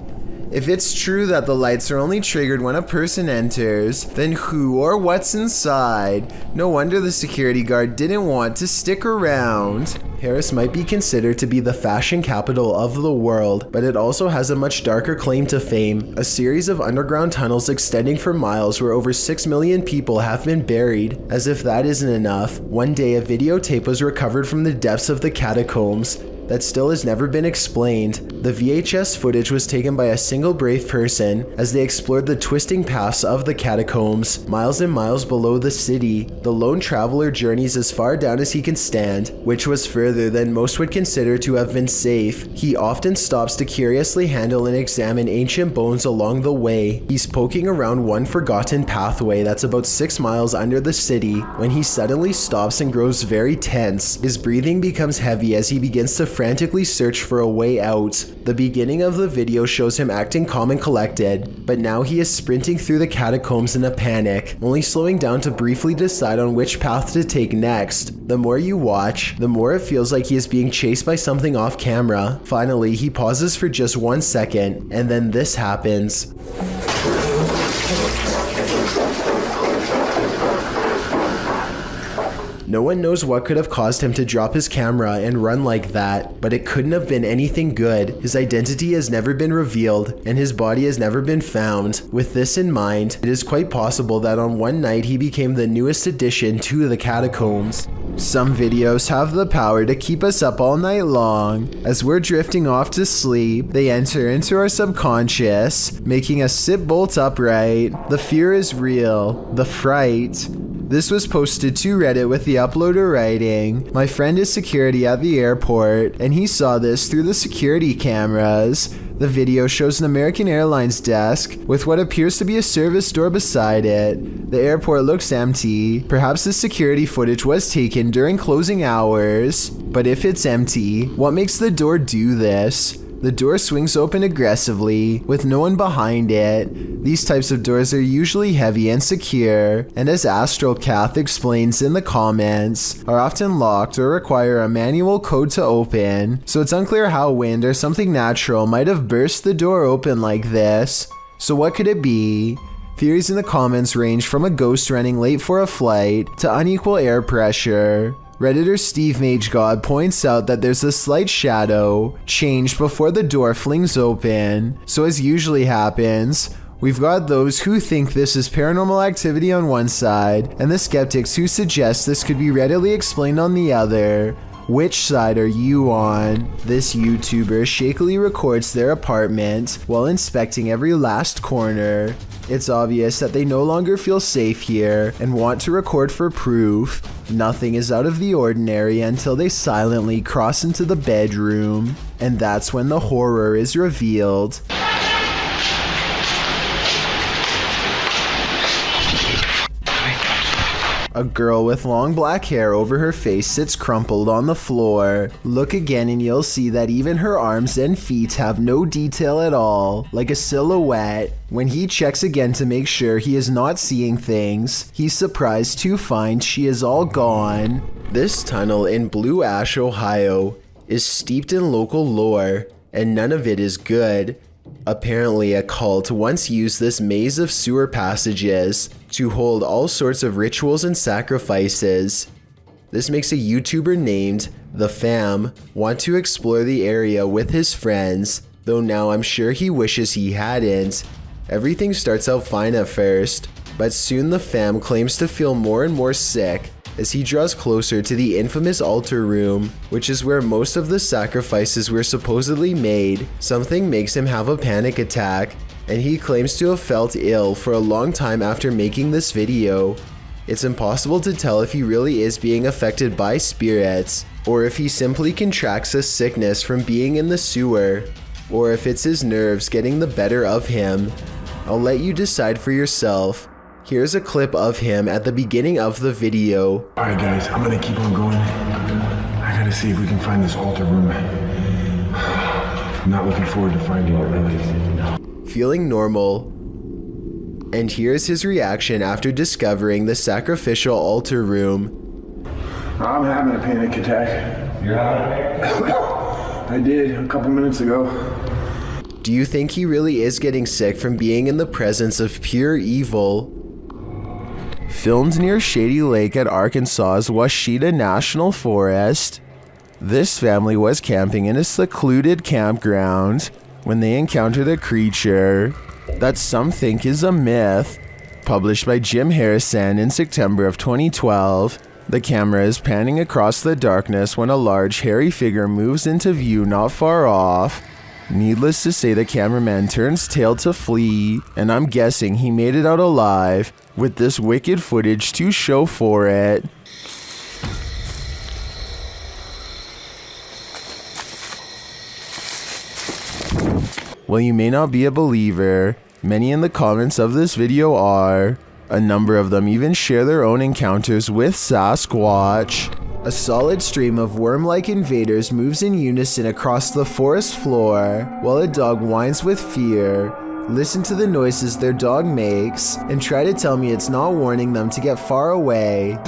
If it's true that the lights are only triggered when a person enters, then who or what's inside? No wonder the security guard didn't want to stick around. Paris might be considered to be the fashion capital of the world, but it also has a much darker claim to fame, a series of underground tunnels extending for miles where over 6 million people have been buried. As if that isn't enough, one day a videotape was recovered from the depths of the catacombs that still has never been explained. The VHS footage was taken by a single brave person as they explored the twisting paths of the catacombs, miles and miles below the city. The lone traveler journeys as far down as he can stand, which was further than most would consider to have been safe. He often stops to curiously handle and examine ancient bones along the way. He's poking around one forgotten pathway that's about 6 miles under the city when he suddenly stops and grows very tense. His breathing becomes heavy as he begins to frantically search for a way out. The beginning of the video shows him acting calm and collected, but now he is sprinting through the catacombs in a panic, only slowing down to briefly decide on which path to take next. The more you watch, the more it feels like he is being chased by something off camera. Finally, he pauses for just 1 second, and then this happens. No one knows what could have caused him to drop his camera and run like that, but it couldn't have been anything good. His identity has never been revealed, and his body has never been found. With this in mind, it is quite possible that on one night he became the newest addition to the catacombs. Some videos have the power to keep us up all night long. As we're drifting off to sleep, they enter into our subconscious, making us sit bolt upright. The fear is real. The fright. This was posted to Reddit with the uploader writing, "My friend is security at the airport, and he saw this through the security cameras." The video shows an American Airlines desk with what appears to be a service door beside it. The airport looks empty. Perhaps the security footage was taken during closing hours. But if it's empty, what makes the door do this? The door swings open aggressively, with no one behind it. These types of doors are usually heavy and secure, and as AstralCath explains in the comments, are often locked or require a manual code to open, so it's unclear how wind or something natural might have burst the door open like this. So what could it be? Theories in the comments range from a ghost running late for a flight to unequal air pressure. Redditor Steve MageGod points out that there's a slight shadow change before the door flings open. So as usually happens, we've got those who think this is paranormal activity on one side, and the skeptics who suggest this could be readily explained on the other. Which side are you on? This YouTuber shakily records their apartment while inspecting every last corner. It's obvious that they no longer feel safe here and want to record for proof. Nothing is out of the ordinary until they silently cross into the bedroom, and that's when the horror is revealed. A girl with long black hair over her face sits crumpled on the floor. Look again and you'll see that even her arms and feet have no detail at all, like a silhouette. When he checks again to make sure he is not seeing things, he's surprised to find she is all gone. This tunnel in Blue Ash, Ohio is steeped in local lore, and none of it is good. Apparently, a cult once used this maze of sewer passages to hold all sorts of rituals and sacrifices. This makes a YouTuber named The Fam want to explore the area with his friends, though now I'm sure he wishes he hadn't. Everything starts out fine at first, but soon the Fam claims to feel more and more sick as he draws closer to the infamous altar room, which is where most of the sacrifices were supposedly made. Something makes him have a panic attack, and he claims to have felt ill for a long time after making this video. It's impossible to tell if he really is being affected by spirits, or if he simply contracts a sickness from being in the sewer, or if it's his nerves getting the better of him. I'll let you decide for yourself. Here's a clip of him at the beginning of the video. Alright guys, I'm gonna keep on going. I gotta see if we can find this altar room. I'm not looking forward to finding it really. Feeling normal. And here's his reaction after discovering the sacrificial altar room. I'm having a panic attack. You're having it? I did a couple minutes ago. Do you think he really is getting sick from being in the presence of pure evil? Filmed near Shady Lake at Arkansas's Washita National Forest, this family was camping in a secluded campground when they encountered a creature that some think is a myth. Published by Jim Harrison in September of 2012, the camera is panning across the darkness when a large hairy figure moves into view not far off. Needless to say, the cameraman turns tail to flee, and I'm guessing he made it out alive with this wicked footage to show for it. While you may not be a believer, many in the comments of this video are. A number of them even share their own encounters with Sasquatch. A solid stream of worm-like invaders moves in unison across the forest floor, while a dog whines with fear. Listen to the noises their dog makes, and try to tell me it's not warning them to get far away.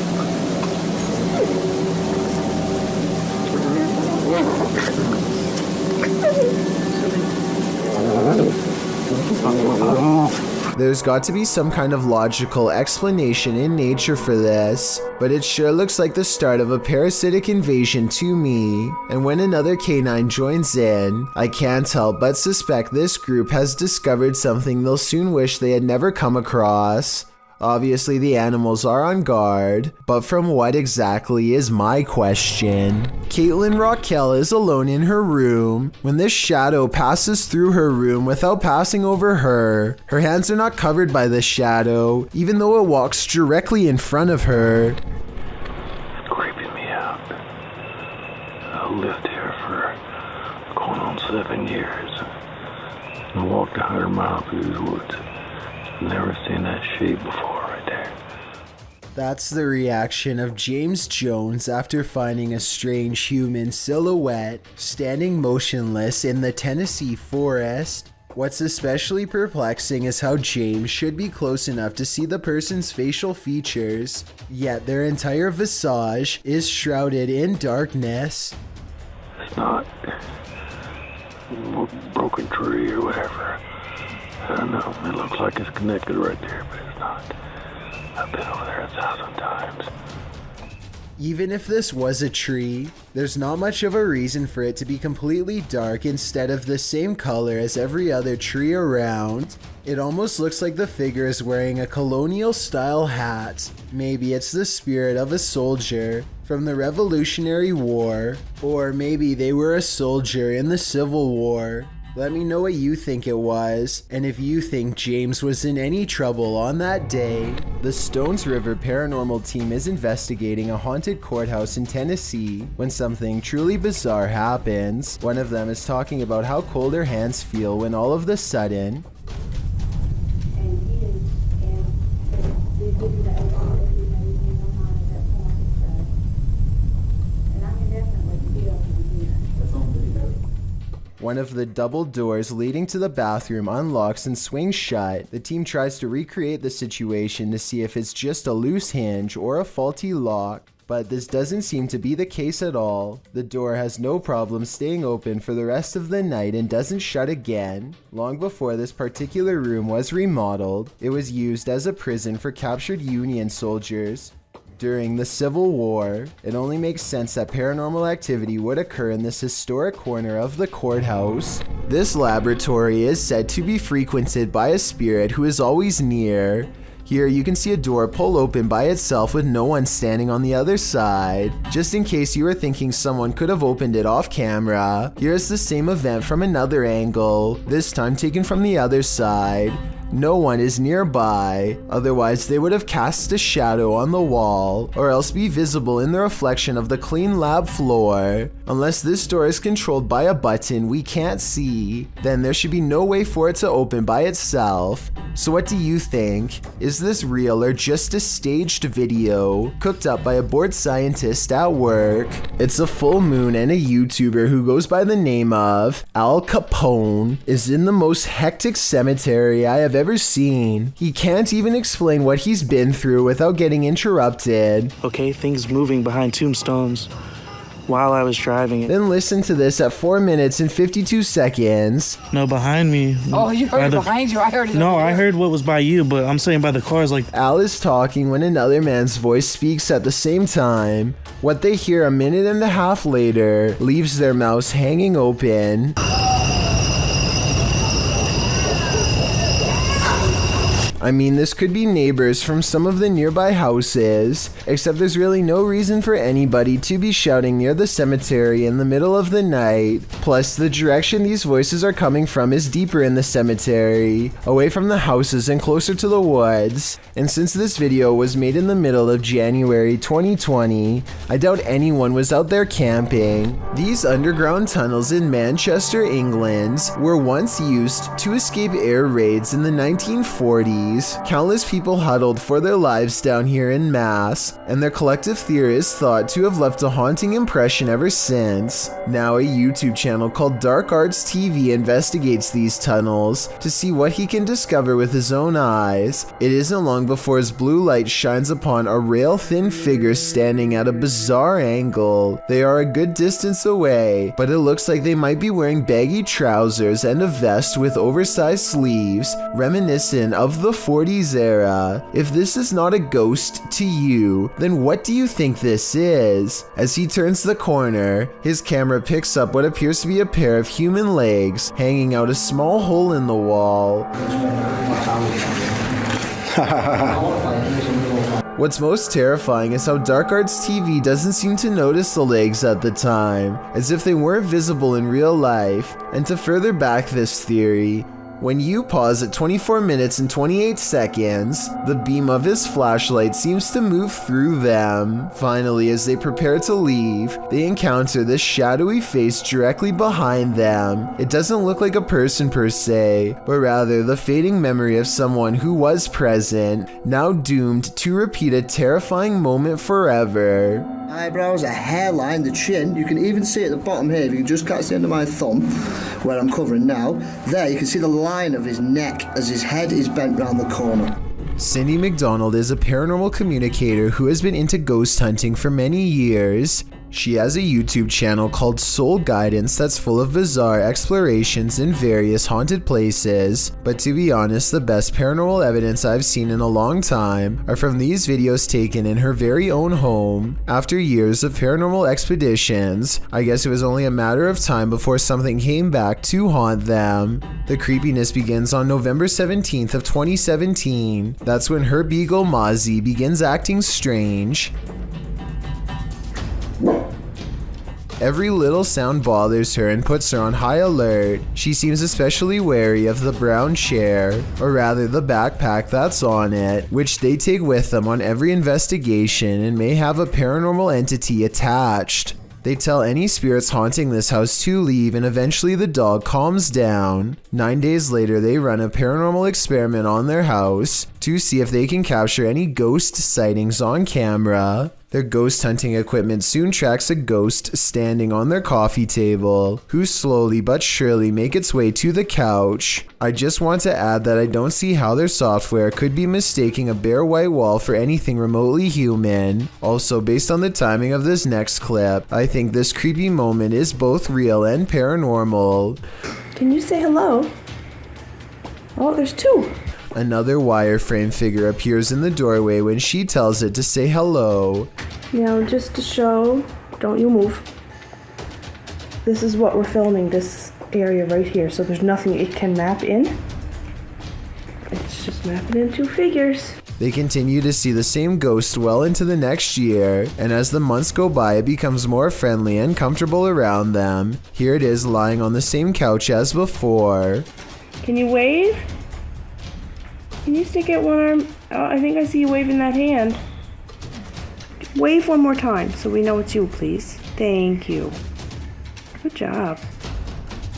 There's got to be some kind of logical explanation in nature for this, but it sure looks like the start of a parasitic invasion to me. And when another canine joins in, I can't help but suspect this group has discovered something they'll soon wish they had never come across. Obviously the animals are on guard, but from what exactly is my question? Caitlin Raquel is alone in her room when this shadow passes through her room without passing over her. Her hands are not covered by the shadow, even though it walks directly in front of her. It's creeping me out. I lived here for going on 7 years. I walked 100 miles through these woods. Never seen that shape before right there. That's the reaction of James Jones after finding a strange human silhouette standing motionless in the Tennessee forest. What's especially perplexing is how James should be close enough to see the person's facial features, yet their entire visage is shrouded in darkness. It's not a broken tree or whatever. I don't know, it looks like it's connected right there, but it's not. I've been over there 1,000 times. Even if this was a tree, there's not much of a reason for it to be completely dark instead of the same color as every other tree around. It almost looks like the figure is wearing a colonial style hat. Maybe it's the spirit of a soldier from the Revolutionary War, or maybe they were a soldier in the Civil War. Let me know what you think it was, and if you think James was in any trouble on that day. The Stones River Paranormal team is investigating a haunted courthouse in Tennessee when something truly bizarre happens. One of them is talking about how cold their hands feel when all of a sudden, One of the double doors leading to the bathroom unlocks and swings shut. The team tries to recreate the situation to see if it's just a loose hinge or a faulty lock, but this doesn't seem to be the case at all. The door has no problem staying open for the rest of the night and doesn't shut again. Long before this particular room was remodeled, it was used as a prison for captured Union soldiers during the Civil War. It only makes sense that paranormal activity would occur in this historic corner of the courthouse. This laboratory is said to be frequented by a spirit who is always near. Here you can see a door pull open by itself with no one standing on the other side. Just in case you were thinking someone could have opened it off camera, here's the same event from another angle, this time taken from the other side. No one is nearby, otherwise they would have cast a shadow on the wall, or else be visible in the reflection of the clean lab floor. Unless this door is controlled by a button we can't see, then there should be no way for it to open by itself. So what do you think? Is this real or just a staged video cooked up by a bored scientist at work? It's a full moon and a YouTuber who goes by the name of Al Capone is in the most hectic cemetery I have ever seen. He can't even explain what he's been through without getting interrupted. Okay, things moving behind tombstones while I was driving. Then listen to this at 4 minutes and 52 seconds. No, behind me. Oh, you heard it behind you? I heard it. No, I heard what was by you, but I'm saying by the cars like... Al is talking when another man's voice speaks at the same time. What they hear a minute and a half later leaves their mouths hanging open. I mean, this could be neighbors from some of the nearby houses, except there's really no reason for anybody to be shouting near the cemetery in the middle of the night. Plus, the direction these voices are coming from is deeper in the cemetery, away from the houses and closer to the woods. And since this video was made in the middle of January 2020, I doubt anyone was out there camping. These underground tunnels in Manchester, England, were once used to escape air raids in the 1940s. Countless people huddled for their lives down here in mass, and their collective theory is thought to have left a haunting impression ever since. Now a YouTube channel called Dark Arts TV investigates these tunnels to see what he can discover with his own eyes. It isn't long before his blue light shines upon a rail-thin figure standing at a bizarre angle. They are a good distance away, but it looks like they might be wearing baggy trousers and a vest with oversized sleeves, reminiscent of the 40s era. If this is not a ghost to you, then what do you think this is? As he turns the corner, his camera picks up what appears to be a pair of human legs hanging out a small hole in the wall. What's most terrifying is how Dark Arts TV doesn't seem to notice the legs at the time, as if they weren't visible in real life. And to further back this theory, when you pause at 24 minutes and 28 seconds, the beam of his flashlight seems to move through them. Finally, as they prepare to leave, they encounter this shadowy face directly behind them. It doesn't look like a person per se, but rather the fading memory of someone who was present, now doomed to repeat a terrifying moment forever. Eyebrows, a hairline, the chin, you can even see at the bottom here, if you can just catch the end of my thumb, where I'm covering now, there you can see the line of his neck as his head is bent round the corner. Cindy McDonald is a paranormal communicator who has been into ghost hunting for many years. She has a YouTube channel called Soul Guidance that's full of bizarre explorations in various haunted places, but to be honest, the best paranormal evidence I've seen in a long time are from these videos taken in her very own home. After years of paranormal expeditions, I guess it was only a matter of time before something came back to haunt them. The creepiness begins on November 17th of 2017. That's when her beagle Mozzie begins acting strange. Every little sound bothers her and puts her on high alert. She seems especially wary of the brown chair, or rather the backpack that's on it, which they take with them on every investigation and may have a paranormal entity attached. They tell any spirits haunting this house to leave, and eventually the dog calms down. 9 days later, they run a paranormal experiment on their house to see if they can capture any ghost sightings on camera. Their ghost hunting equipment soon tracks a ghost standing on their coffee table, who slowly but surely make its way to the couch. I just want to add that I don't see how their software could be mistaking a bare white wall for anything remotely human. Also, based on the timing of this next clip, I think this creepy moment is both real and paranormal. Can you say hello? Oh, there's two. Another wireframe figure appears in the doorway when she tells it to say hello. Now, just to show, don't you move. This is what we're filming, this area right here, so there's nothing it can map in. It's just mapping in two figures. They continue to see the same ghost well into the next year, and as the months go by, it becomes more friendly and comfortable around them. Here it is lying on the same couch as before. Can you wave? Can you stick out one arm? Oh, I think I see you waving that hand. Wave one more time so we know it's you, please. Thank you. Good job.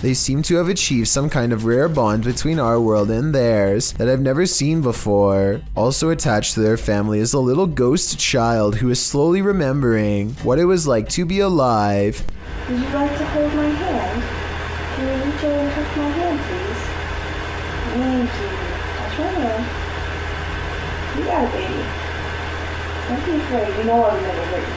They seem to have achieved some kind of rare bond between our world and theirs that I've never seen before. Also attached to their family is a little ghost child who is slowly remembering what it was like to be alive. Would you like to hold my hand? Can you reach over and touch my hand, please? Thank you. Touch my hand. You got it, baby. Don't be afraid. You know I'll never hurt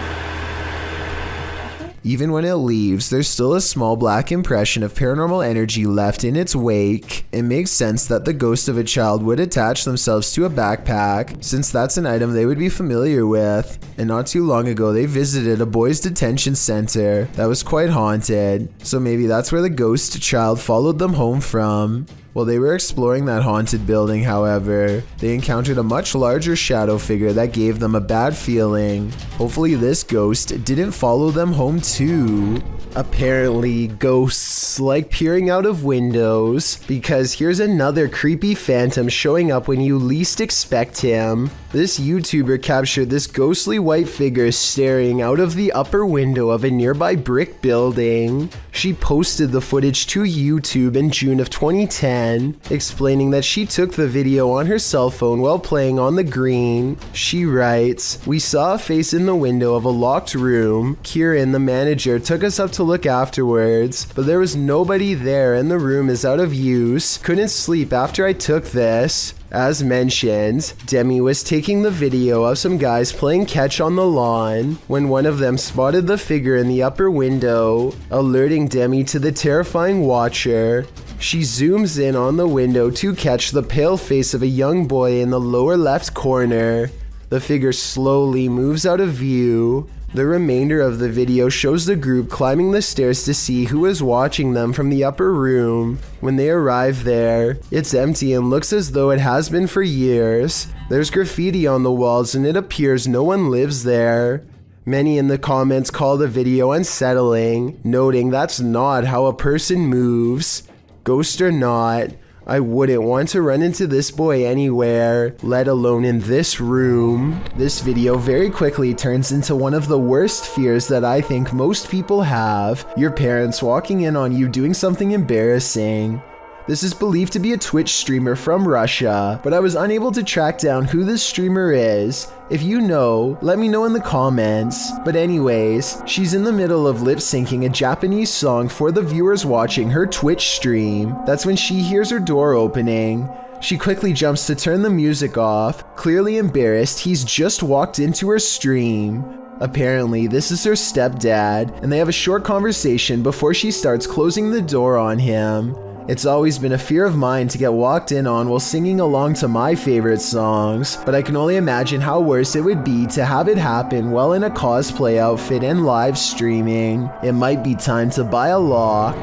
you. Even when it leaves, there's still a small black impression of paranormal energy left in its wake. It makes sense that the ghost of a child would attach themselves to a backpack, since that's an item they would be familiar with. And not too long ago, they visited a boys' detention center that was quite haunted, so maybe that's where the ghost child followed them home from. While they were exploring that haunted building, however, they encountered a much larger shadow figure that gave them a bad feeling. Hopefully this ghost didn't follow them home too. Apparently, ghosts like peering out of windows, because here's another creepy phantom showing up when you least expect him. This YouTuber captured this ghostly white figure staring out of the upper window of a nearby brick building. She posted the footage to YouTube in June of 2010, explaining that she took the video on her cell phone while playing on the green. She writes, "We saw a face in the window of a locked room. Kieran, the manager, took us up to look afterwards, but there was nobody there and the room is out of use. Couldn't sleep after I took this." As mentioned, Demi was taking the video of some guys playing catch on the lawn when one of them spotted the figure in the upper window, alerting Demi to the terrifying watcher. She zooms in on the window to catch the pale face of a young boy in the lower left corner. The figure slowly moves out of view. The remainder of the video shows the group climbing the stairs to see who is watching them from the upper room. When they arrive there, it's empty and looks as though it has been for years. There's graffiti on the walls and it appears no one lives there. Many in the comments call the video unsettling, noting that's not how a person moves. Ghost or not, I wouldn't want to run into this boy anywhere, let alone in this room. This video very quickly turns into one of the worst fears that I think most people have. Your parents walking in on you doing something embarrassing. This is believed to be a Twitch streamer from Russia, but I was unable to track down who this streamer is. If you know, let me know in the comments. But anyways, she's in the middle of lip syncing a Japanese song for the viewers watching her Twitch stream. That's when she hears her door opening. She quickly jumps to turn the music off, clearly embarrassed he's just walked into her stream. Apparently, this is her stepdad, and they have a short conversation before she starts closing the door on him. It's always been a fear of mine to get walked in on while singing along to my favorite songs, but I can only imagine how worse it would be to have it happen while in a cosplay outfit and live streaming. It might be time to buy a lock.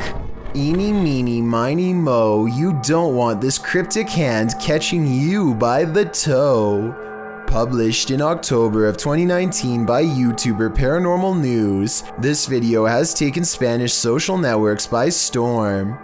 Eeny, meeny, miny, mo, you don't want this cryptic hand catching you by the toe. Published in October of 2019 by YouTuber Paranormal News, this video has taken Spanish social networks by storm.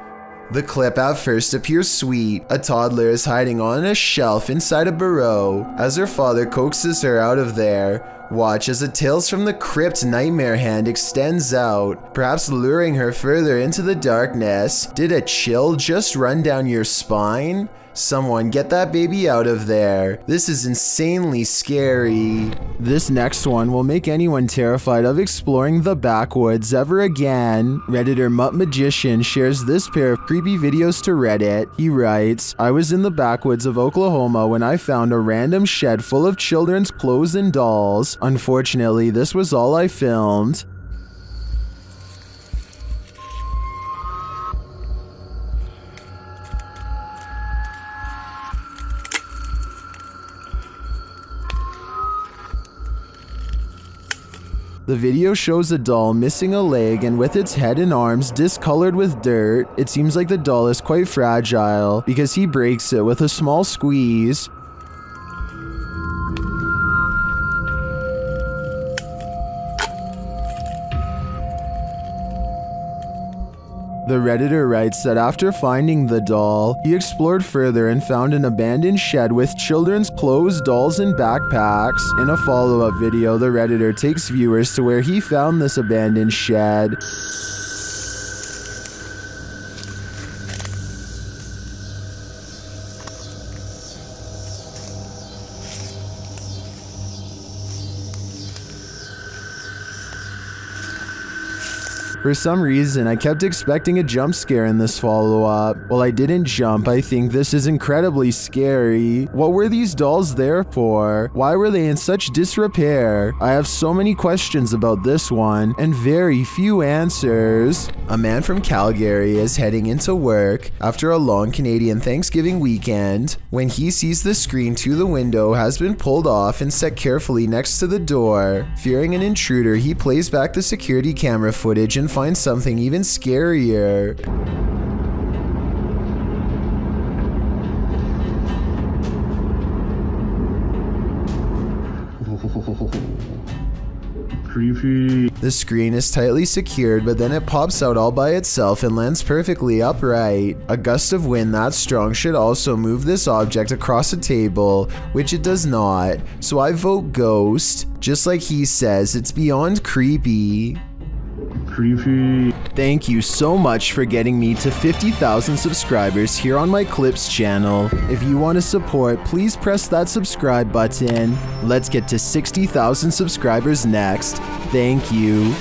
The clip at first appears sweet. A toddler is hiding on a shelf inside a burrow as her father coaxes her out of there. Watch as a Tales from the Crypt nightmare hand extends out, perhaps luring her further into the darkness. Did a chill just run down your spine? Someone get that baby out of there. This is insanely scary. This next one will make anyone terrified of exploring the backwoods ever again. Redditor Mutt Magician shares this pair of creepy videos to Reddit. He writes, I was in the backwoods of Oklahoma when I found a random shed full of children's clothes and dolls. Unfortunately, this was all I filmed. The video shows a doll missing a leg and with its head and arms discolored with dirt. It seems like the doll is quite fragile because he breaks it with a small squeeze. The Redditor writes that after finding the doll, he explored further and found an abandoned shed with children's clothes, dolls, and backpacks. In a follow-up video, the Redditor takes viewers to where he found this abandoned shed. For some reason, I kept expecting a jump scare in this follow-up. While I didn't jump, I think this is incredibly scary. What were these dolls there for? Why were they in such disrepair? I have so many questions about this one, and very few answers. A man from Calgary is heading into work after a long Canadian Thanksgiving weekend when he sees the screen to the window has been pulled off and set carefully next to the door. Fearing an intruder, he plays back the security camera footage and finds something even scarier. Creepy. The screen is tightly secured, but then it pops out all by itself and lands perfectly upright. A gust of wind that strong should also move this object across a table, which it does not. So I vote ghost. Just like he says, it's beyond creepy. Creepy. Thank you so much for getting me to 50,000 subscribers here on my Clips channel. If you want to support, please press that subscribe button. Let's get to 60,000 subscribers next. Thank you.